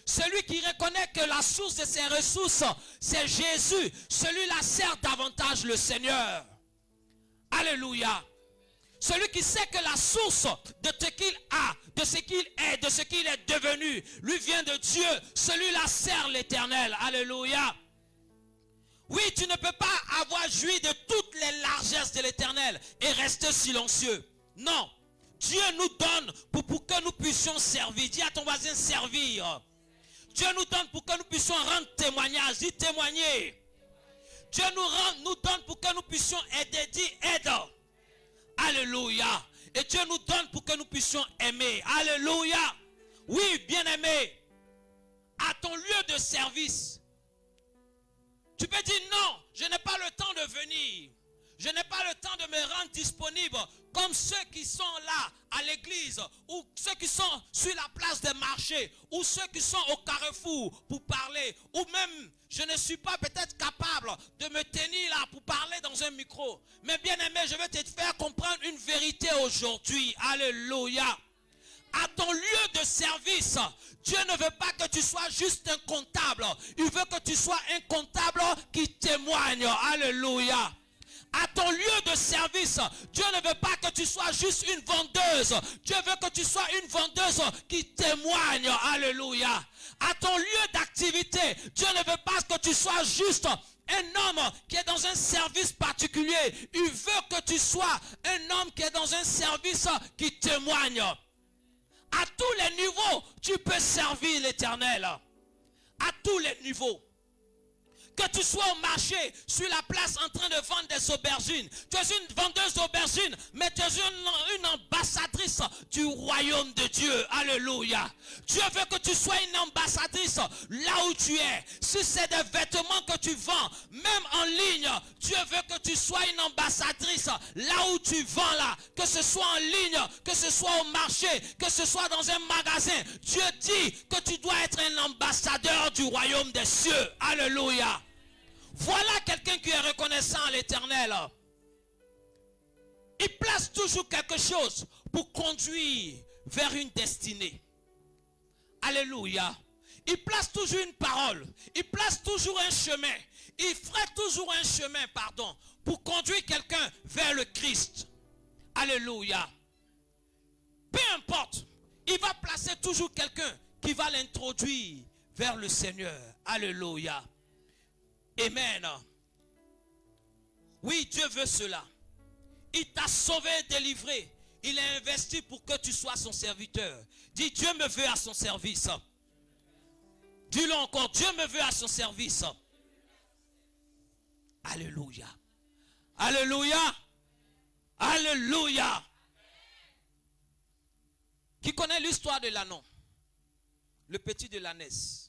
Celui qui reconnaît que la source de ses ressources, c'est Jésus. Celui-là sert davantage le Seigneur. Alléluia. Celui qui sait que la source de ce qu'il a, de ce qu'il est, de ce qu'il est devenu, lui vient de Dieu. Celui-là sert l'Éternel. Alléluia. Oui, tu ne peux pas avoir joui de toutes les largesses de l'Éternel et rester silencieux. Non. Dieu nous donne pour que nous puissions servir. Dis à ton voisin, servir. Dieu nous donne pour que nous puissions rendre témoignage. Dis témoigner. Dieu nous donne pour que nous puissions aider. Dis aide. Alléluia. Et Dieu nous donne pour que nous puissions aimer. Alléluia. Oui, bien-aimé. À ton lieu de service. Tu peux dire non, je n'ai pas le temps de venir. Je n'ai pas le temps de me rendre disponible comme ceux qui sont là à l'église ou ceux qui sont sur la place des marchés ou ceux qui sont au carrefour pour parler ou même je ne suis pas peut-être capable de me tenir là pour parler dans un micro. Mais bien aimé, je vais te faire comprendre une vérité aujourd'hui. Alléluia. À ton lieu de service, Dieu ne veut pas que tu sois juste un comptable. Il veut que tu sois un comptable qui témoigne. Alléluia. À ton lieu de service, Dieu ne veut pas que tu sois juste une vendeuse. Dieu veut que tu sois une vendeuse qui témoigne. Alléluia. À ton lieu d'activité, Dieu ne veut pas que tu sois juste un homme qui est dans un service particulier. Il veut que tu sois un homme qui est dans un service qui témoigne. À tous les niveaux, tu peux servir l'Éternel. À tous les niveaux. Que tu sois au marché, sur la place en train de vendre des aubergines. Tu es une vendeuse d'aubergines, mais tu es une ambassadrice du royaume de Dieu. Alléluia. Dieu veut que tu sois une ambassadrice là où tu es. Si c'est des vêtements que tu vends, même en ligne, Dieu veut que tu sois une ambassadrice là où tu vends là. Que ce soit en ligne, que ce soit au marché, que ce soit dans un magasin. Dieu dit que tu dois être un ambassadeur du royaume des cieux. Alléluia. Voilà quelqu'un qui est reconnaissant à l'Éternel. Il place toujours quelque chose pour conduire vers une destinée. Alléluia. Il place toujours une parole. Il place toujours un chemin. Il ferait toujours un chemin, pour conduire quelqu'un vers le Christ. Alléluia. Peu importe, il va placer toujours quelqu'un qui va l'introduire vers le Seigneur. Alléluia. Amen. Oui, Dieu veut cela. Il t'a sauvé, délivré. Il a investi pour que tu sois son serviteur. Dis, Dieu me veut à son service. Dis-le encore, Dieu me veut à son service. Alléluia. Alléluia. Alléluia. Qui connaît l'histoire de l'ânon? Le petit de l'ânesse.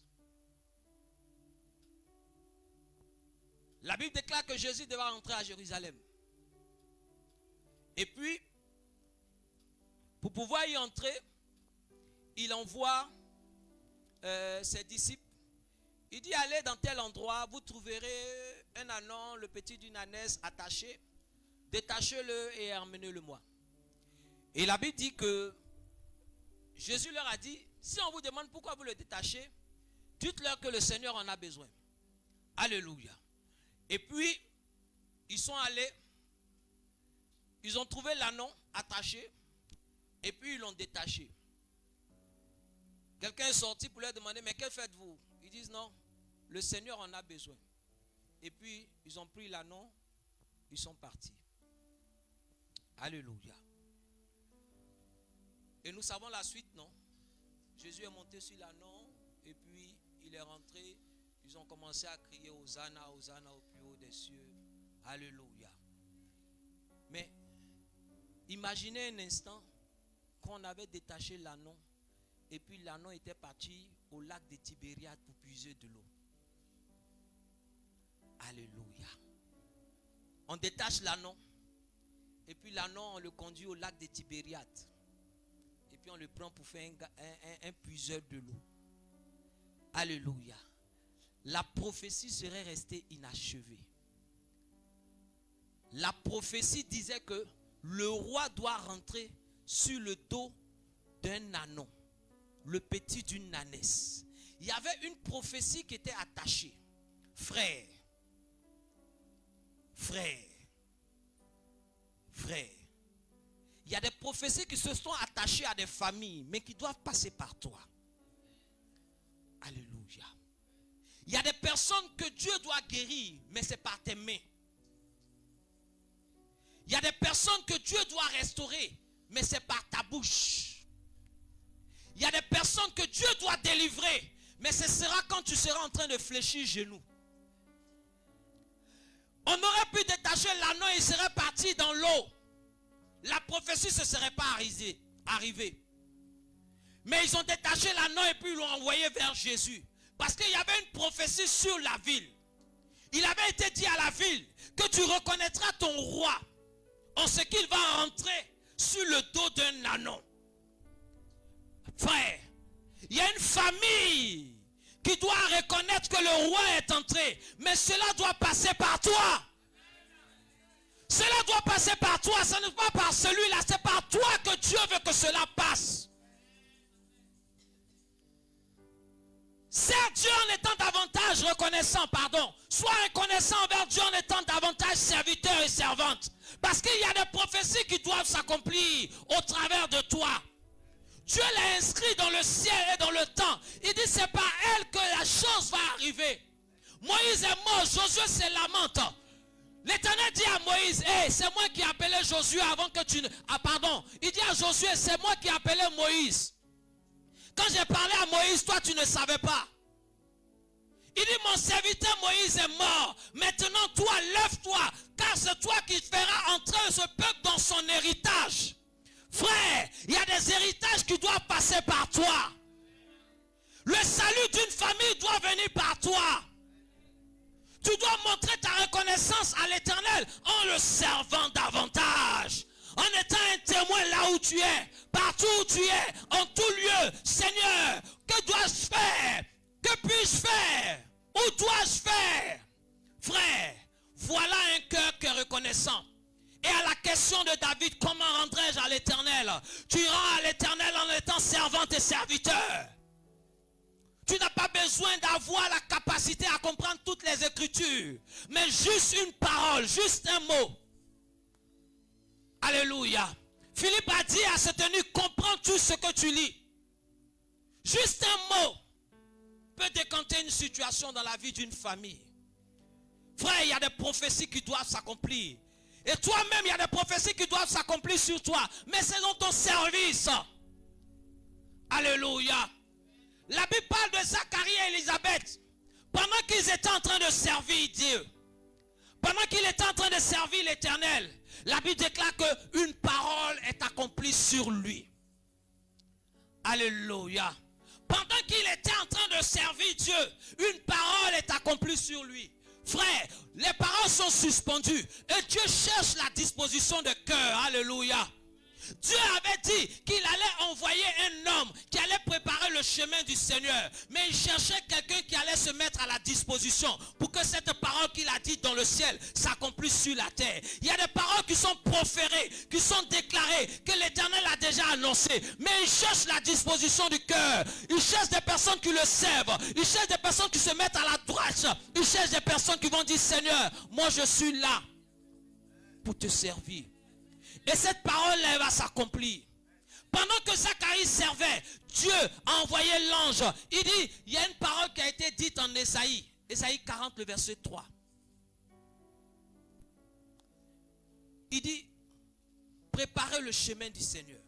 La Bible déclare que Jésus devait rentrer à Jérusalem. Et puis, pour pouvoir y entrer, il envoie ses disciples. Il dit, allez dans tel endroit, vous trouverez un ânon, le petit d'une ânesse attaché. Détachez-le et emmenez-le-moi. Et la Bible dit que Jésus leur a dit, si on vous demande pourquoi vous le détachez, dites-leur que le Seigneur en a besoin. Alléluia. Et puis, ils sont allés, ils ont trouvé l'ânon attaché, et puis ils l'ont détaché. Quelqu'un est sorti pour leur demander, mais que faites-vous? Ils disent, non, le Seigneur en a besoin. Et puis, ils ont pris l'ânon, ils sont partis. Alléluia. Et nous savons la suite, non? Jésus est monté sur l'ânon, et puis il est rentré. Ils ont commencé à crier Hosanna, Hosanna au plus haut des cieux. Alléluia. Mais imaginez un instant qu'on avait détaché l'ânon et puis l'ânon était parti au lac de Tibériade pour puiser de l'eau. Alléluia. On détache l'ânon et puis l'ânon on le conduit au lac de Tibériade. Et puis on le prend pour faire un puiseur de l'eau. Alléluia. La prophétie serait restée inachevée. La prophétie disait que le roi doit rentrer sur le dos d'un ânon, le petit d'une ânesse. Il y avait une prophétie qui était attachée. Frère, il y a des prophéties qui se sont attachées à des familles, mais qui doivent passer par toi. Alléluia. Il y a des personnes que Dieu doit guérir, mais c'est par tes mains. Il y a des personnes que Dieu doit restaurer, mais c'est par ta bouche. Il y a des personnes que Dieu doit délivrer, mais ce sera quand tu seras en train de fléchir genoux. On aurait pu détacher l'ânon et il serait parti dans l'eau. La prophétie ne se serait pas arrivée. Mais ils ont détaché l'ânon et puis ils l'ont envoyé vers Jésus. Parce qu'il y avait une prophétie sur la ville. Il avait été dit à la ville que tu reconnaîtras ton roi en ce qu'il va rentrer sur le dos d'un ânon. Frère, il y a une famille qui doit reconnaître que le roi est entré. Mais cela doit passer par toi. Cela doit passer par toi. Ce n'est pas par celui-là. C'est par toi que Dieu veut que cela passe. Certes, Dieu en étant davantage reconnaissant, sois reconnaissant envers Dieu en étant davantage serviteur et servante. Parce qu'il y a des prophéties qui doivent s'accomplir au travers de toi. Dieu l'a inscrit dans le ciel et dans le temps. Il dit c'est par elle que la chose va arriver. Moïse est mort, Josué se lamente. L'Éternel dit à Moïse, hey, c'est moi qui ai appelé Josué avant que tu ne... Ah pardon, il dit à Josué, c'est moi qui ai appelé Moïse. Quand j'ai parlé à Moïse, toi tu ne savais pas. Il dit, mon serviteur Moïse est mort. Maintenant toi, lève-toi, car c'est toi qui feras entrer ce peuple dans son héritage. Frère, il y a des héritages qui doivent passer par toi. Le salut d'une famille doit venir par toi. Tu dois montrer ta reconnaissance à l'Éternel en le servant davantage. En étant un témoin là où tu es, partout où tu es, en tout lieu. Seigneur, que dois-je faire? Que puis-je faire? Où dois-je faire? Frère, voilà un cœur qui est reconnaissant. Et à la question de David, comment rendrai-je à l'Éternel? Tu rends à l'Éternel en étant servante et serviteur. Tu n'as pas besoin d'avoir la capacité à comprendre toutes les Écritures. Mais juste une parole, juste un mot. Alléluia. Philippe a dit à cette tenue, comprends tout ce que tu lis. Juste un mot peut décanter une situation dans la vie d'une famille. Frère, il y a des prophéties qui doivent s'accomplir. Et toi-même, il y a des prophéties qui doivent s'accomplir sur toi. Mais c'est dans ton service. Alléluia. La Bible parle de Zacharie et Élisabeth. Pendant qu'ils étaient en train de servir Dieu. Pendant qu'il était en train de servir l'Éternel. La Bible déclare qu'une parole est accomplie sur lui. Alléluia. Pendant qu'il était en train de servir Dieu, une parole est accomplie sur lui. Frère, les paroles sont suspendues. Et Dieu cherche la disposition de cœur. Alléluia. Dieu avait dit qu'il allait envoyer un homme qui allait préparer le chemin du Seigneur. Mais il cherchait quelqu'un qui allait se mettre à la disposition pour que cette parole qu'il a dite dans le ciel s'accomplisse sur la terre. Il y a des paroles qui sont proférées, qui sont déclarées, que l'Éternel a déjà annoncées. Mais il cherche la disposition du cœur. Il cherche des personnes qui le servent. Il cherche des personnes qui se mettent à la droite. Il cherche des personnes qui vont dire, Seigneur, moi je suis là pour te servir. Et cette parole elle va s'accomplir. Pendant que Zacharie servait, Dieu a envoyé l'ange. Il dit, il y a une parole qui a été dite en Ésaïe. Ésaïe 40, le verset 3. Il dit, préparez le chemin du Seigneur.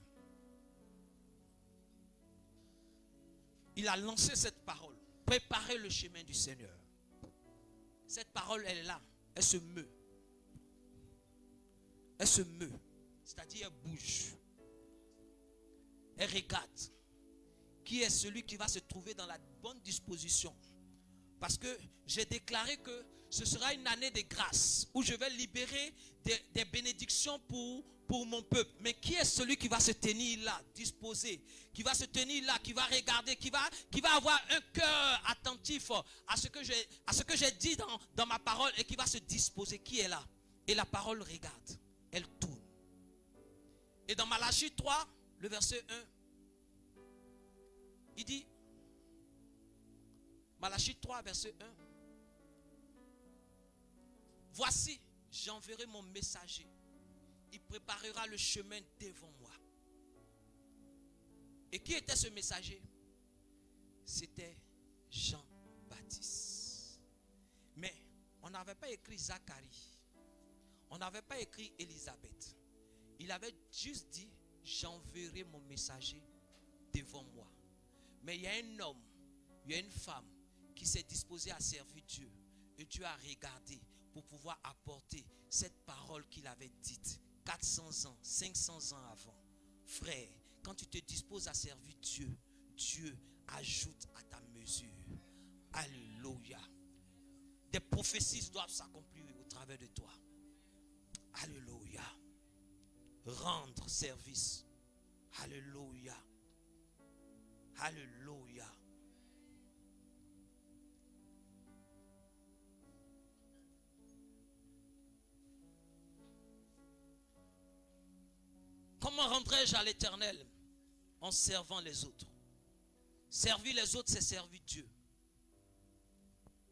Il a lancé cette parole. Préparez le chemin du Seigneur. Cette parole, elle est là. Elle se meut. Elle se meut. C'est-à-dire, elle bouge. Elle regarde. Qui est celui qui va se trouver dans la bonne disposition? Parce que j'ai déclaré que ce sera une année de grâce où je vais libérer des bénédictions pour mon peuple. Mais qui est celui qui va se tenir là, disposé, qui va se tenir là, qui va regarder, qui va avoir un cœur attentif à ce que j'ai dit dans ma parole et qui va se disposer? Qui est là? Et la parole regarde, elle tourne. Et dans Malachie 3, le verset 1, il dit, Malachie 3, verset 1, voici, j'enverrai mon messager. Il préparera le chemin devant moi. Et qui était ce messager? C'était Jean-Baptiste. Mais on n'avait pas écrit Zacharie. On n'avait pas écrit Élisabeth. Il avait juste dit, j'enverrai mon messager devant moi. Mais il y a un homme, il y a une femme qui s'est disposée à servir Dieu. Et Dieu a regardé pour pouvoir apporter cette parole qu'il avait dite 400 ans, 500 ans avant. Frère, quand tu te disposes à servir Dieu, Dieu ajoute à ta mesure. Alléluia. Des prophéties doivent s'accomplir au travers de toi. Alléluia. Rendre service. Alléluia. Alléluia. Comment rendrai-je à l'Éternel? En servant les autres. Servir les autres, c'est servir Dieu.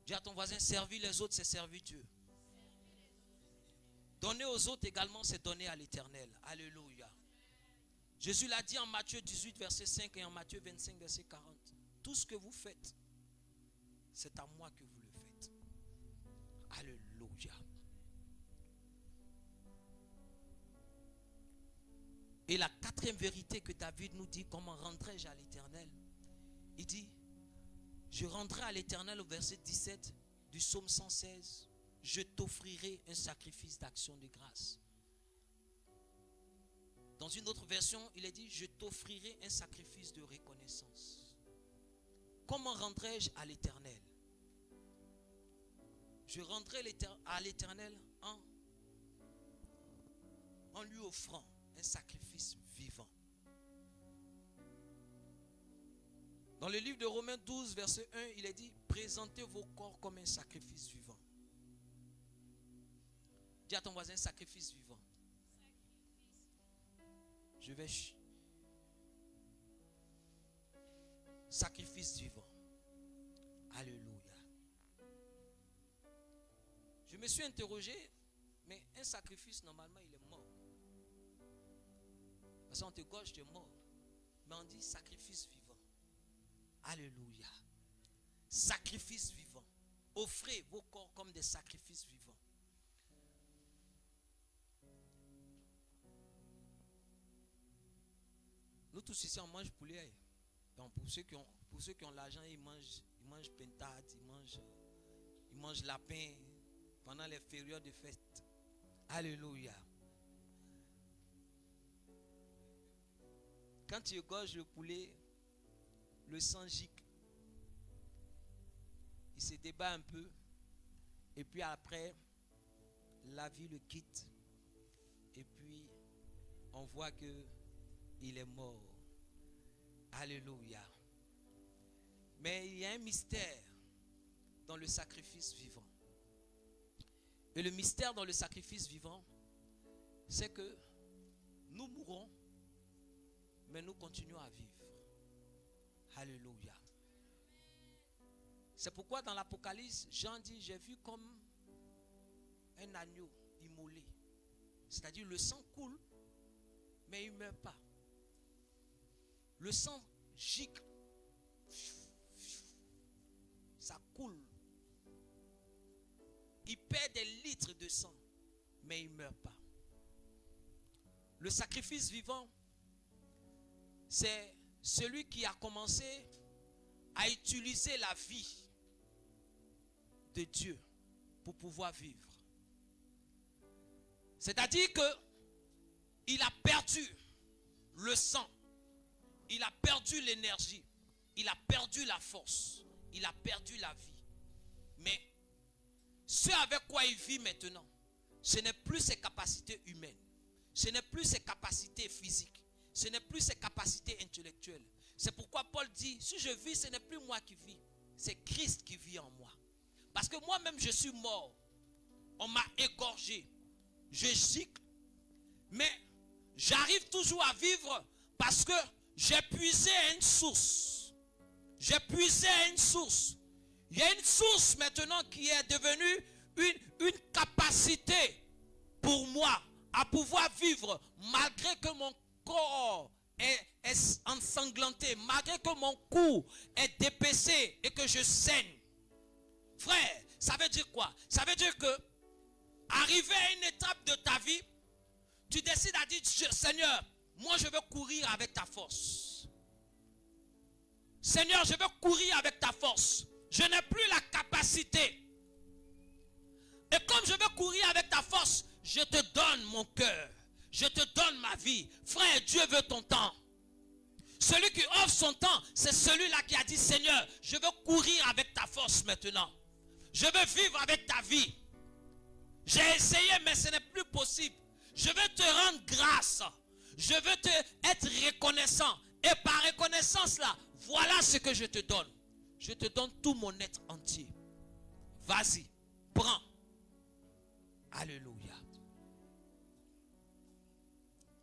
Dis à ton voisin, servir les autres, c'est servir Dieu. Donner aux autres également, c'est donner à l'Éternel. Alléluia. Jésus l'a dit en Matthieu 18, verset 5 et en Matthieu 25, verset 40. Tout ce que vous faites, c'est à moi que vous le faites. Alléluia. Et la quatrième vérité que David nous dit, comment rendrai-je à l'Éternel? Il dit, je rendrai à l'Éternel au verset 17 du psaume 116. Je t'offrirai un sacrifice d'action de grâce. Dans une autre version, il est dit, je t'offrirai un sacrifice de reconnaissance. Comment rendrai-je à l'Éternel? Je rendrai à l'Éternel en lui offrant un sacrifice vivant. Dans le livre de Romains 12, verset 1, il est dit, présentez vos corps comme un sacrifice vivant. Dis à ton voisin, sacrifice vivant. Je vais... Sacrifice vivant. Alléluia. Je me suis interrogé, mais un sacrifice, normalement, il est mort. Parce qu'on te gorge, tu es mort. Mais on dit sacrifice vivant. Alléluia. Sacrifice vivant. Offrez vos corps comme des sacrifices vivants. Nous tous ici, on mange poulet. Donc pour ceux qui ont l'argent, ils mangent pintade, ils mangent lapin pendant les périodes de fête. Alléluia. Quand tu égorges le poulet, le sang gicle. Il se débat un peu. Et puis après, la vie le quitte. Et puis, on voit que il est mort. Alléluia. Mais il y a un mystère dans le sacrifice vivant. Et le mystère dans le sacrifice vivant, c'est que nous mourrons, mais nous continuons à vivre. Alléluia. C'est pourquoi dans l'Apocalypse, Jean dit, j'ai vu comme un agneau immolé. C'est-à-dire le sang coule, mais il ne meurt pas. Le sang gicle. Ça coule. Il perd des litres de sang, mais il ne meurt pas. Le sacrifice vivant, c'est celui qui a commencé à utiliser la vie de Dieu pour pouvoir vivre. C'est-à-dire que il a perdu le sang, il a perdu l'énergie, il a perdu la force, il a perdu la vie. Mais ce avec quoi il vit maintenant, ce n'est plus ses capacités humaines, ce n'est plus ses capacités physiques, ce n'est plus ses capacités intellectuelles. C'est pourquoi Paul dit, si je vis, ce n'est plus moi qui vis, c'est Christ qui vit en moi. Parce que moi-même je suis mort, on m'a égorgé, je gicle, mais j'arrive toujours à vivre parce que j'ai puisé à une source. J'ai puisé à une source. Il y a une source maintenant qui est devenue une capacité pour moi à pouvoir vivre malgré que mon corps est ensanglanté, malgré que mon cou est dépecé et que je saigne. Frère, ça veut dire quoi? Ça veut dire que arrivé à une étape de ta vie, tu décides à dire, Seigneur, moi je veux courir avec ta force. Seigneur, je veux courir avec ta force. Je n'ai plus la capacité. Et comme je veux courir avec ta force, je te donne mon cœur. Je te donne ma vie. Frère, Dieu veut ton temps. Celui qui offre son temps, c'est celui-là qui a dit, Seigneur, je veux courir avec ta force maintenant. Je veux vivre avec ta vie. J'ai essayé, mais ce n'est plus possible. Je veux te rendre grâce. Je veux être reconnaissant. Et par reconnaissance là, voilà ce que je te donne. Je te donne tout mon être entier. Vas-y, prends. Alléluia.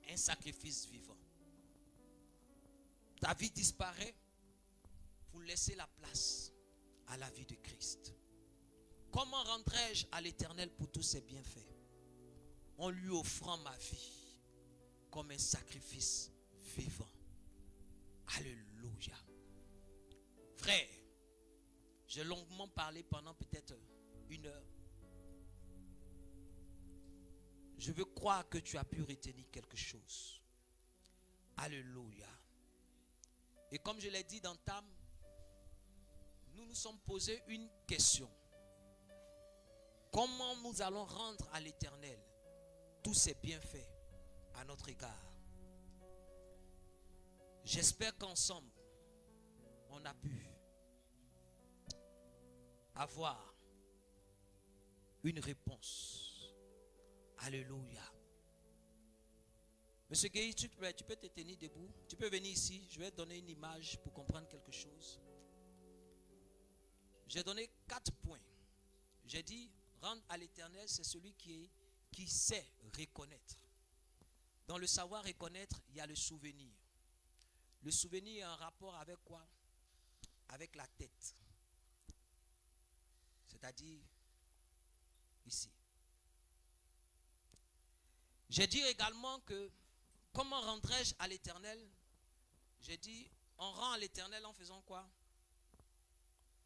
Un sacrifice vivant. Ta vie disparaît pour laisser la place à la vie de Christ. Comment rendrai-je à l'Éternel pour tous ses bienfaits? En lui offrant ma vie comme un sacrifice vivant. Alléluia. Frère, j'ai longuement parlé pendant peut-être 1 heure. Je veux croire que tu as pu retenir quelque chose. Alléluia. Et comme je l'ai dit d'entame, nous nous sommes posé une question. Comment nous allons rendre à l'Éternel tous ses bienfaits à notre égard? J'espère qu'ensemble, on a pu avoir une réponse. Alléluia. Monsieur Guy, tu peux te tenir debout. Tu peux venir ici. Je vais te donner une image pour comprendre quelque chose. J'ai donné 4 points. J'ai dit, rendre à l'Éternel, c'est celui qui sait reconnaître. Dans le savoir reconnaître, il y a le souvenir. Le souvenir a un rapport avec quoi? Avec la tête. C'est-à-dire ici. J'ai dit également que comment rendrai-je à l'Éternel? J'ai dit, on rend à l'Éternel en faisant quoi?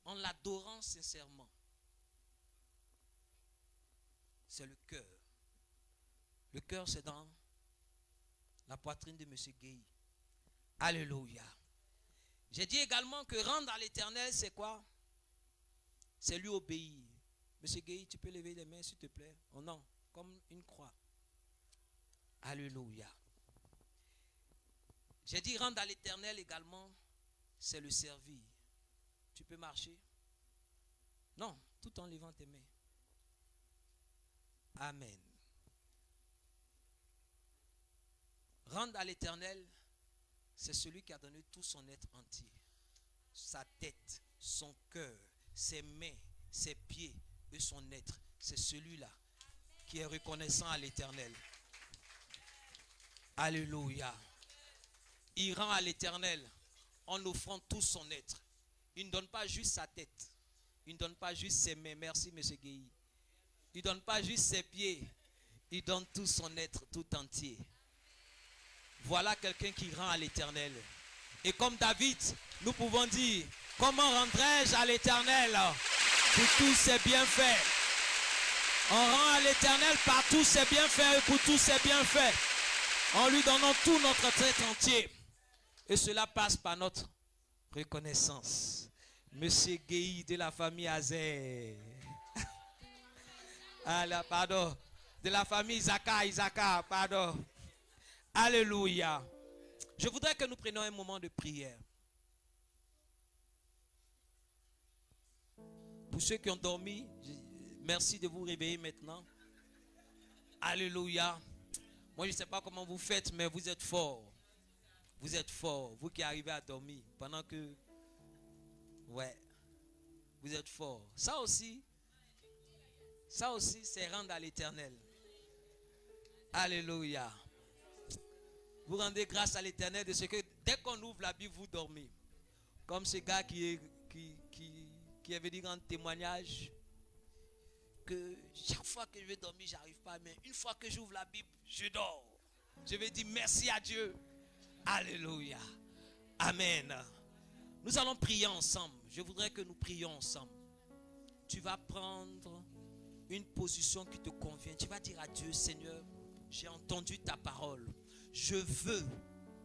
En l'adorant sincèrement. C'est le cœur. Le cœur, c'est dans la poitrine de M. Guy. Alléluia. J'ai dit également que rendre à l'Éternel, c'est quoi? C'est lui obéir. M. Guy, tu peux lever les mains, s'il te plaît? Oh non, comme une croix. Alléluia. J'ai dit rendre à l'Éternel également, c'est le servir. Tu peux marcher? Non, tout en levant tes mains. Amen. Rendre à l'Éternel, c'est celui qui a donné tout son être entier. Sa tête, son cœur, ses mains, ses pieds et son être. C'est celui-là qui est reconnaissant à l'Éternel. Alléluia. Il rend à l'Éternel en offrant tout son être. Il ne donne pas juste sa tête. Il ne donne pas juste ses mains. Merci, M. Guéhi. Il ne donne pas juste ses pieds. Il donne tout son être tout entier. Voilà quelqu'un qui rend à l'Éternel. Et comme David, nous pouvons dire, comment rendrai-je à l'Éternel pour tous ses bienfaits? On rend à l'Éternel par tous ses bienfaits et pour tous ses bienfaits. En lui donnant tout notre être entier. Et cela passe par notre reconnaissance. Monsieur Guéhi de la famille Azer. Ah là, pardon. De la famille Isaka, pardon. Alléluia. Je voudrais que nous prenions un moment de prière. Pour ceux qui ont dormi, merci de vous réveiller maintenant. Alléluia. Moi, je ne sais pas comment vous faites, mais vous êtes forts. Vous êtes forts. Vous qui arrivez à dormir pendant que... Ouais. Vous êtes forts. Ça aussi, c'est rendre à l'Éternel. Alléluia. Vous rendez grâce à l'Éternel de ce que dès qu'on ouvre la Bible, vous dormez. Comme ce gars qui est venu rendre témoignage que chaque fois que je vais dormir, j'arrive pas. Mais une fois que j'ouvre la Bible, je dors. Je vais dire merci à Dieu. Alléluia. Amen. Nous allons prier ensemble. Je voudrais que nous prions ensemble. Tu vas prendre une position qui te convient. Tu vas dire à Dieu, Seigneur, j'ai entendu ta parole. Je veux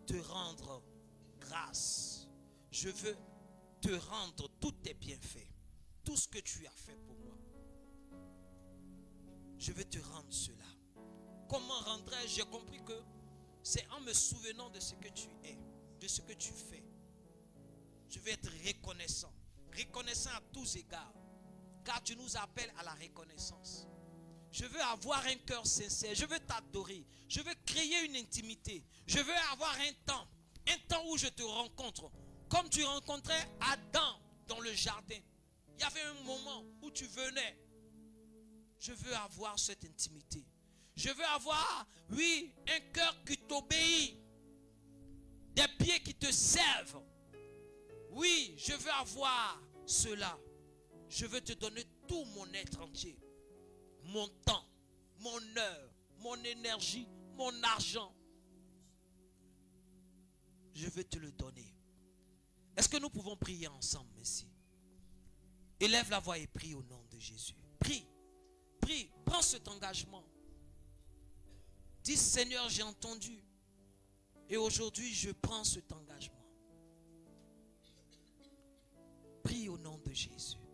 te rendre grâce. Je veux te rendre tous tes bienfaits. Tout ce que tu as fait pour moi. Je veux te rendre cela. Comment rendrai-je? J'ai compris que c'est en me souvenant de ce que tu es, de ce que tu fais. Je veux être reconnaissant. Reconnaissant à tous égards. Car tu nous appelles à la reconnaissance. Je veux avoir un cœur sincère. Je veux t'adorer. Je veux créer une intimité. Je veux avoir un temps où je te rencontre. Comme tu rencontrais Adam dans le jardin. Il y avait un moment où tu venais. Je veux avoir cette intimité. Je veux avoir, oui, un cœur qui t'obéit. Des pieds qui te servent. Oui, je veux avoir cela. Je veux te donner tout mon être entier. Mon temps, mon heure, mon énergie, mon argent. Je veux te le donner. Est-ce que nous pouvons prier ensemble ici? Élève la voix et prie au nom de Jésus. Prie, prie, prends cet engagement. Dis Seigneur, j'ai entendu. Et aujourd'hui, je prends cet engagement. Prie au nom de Jésus.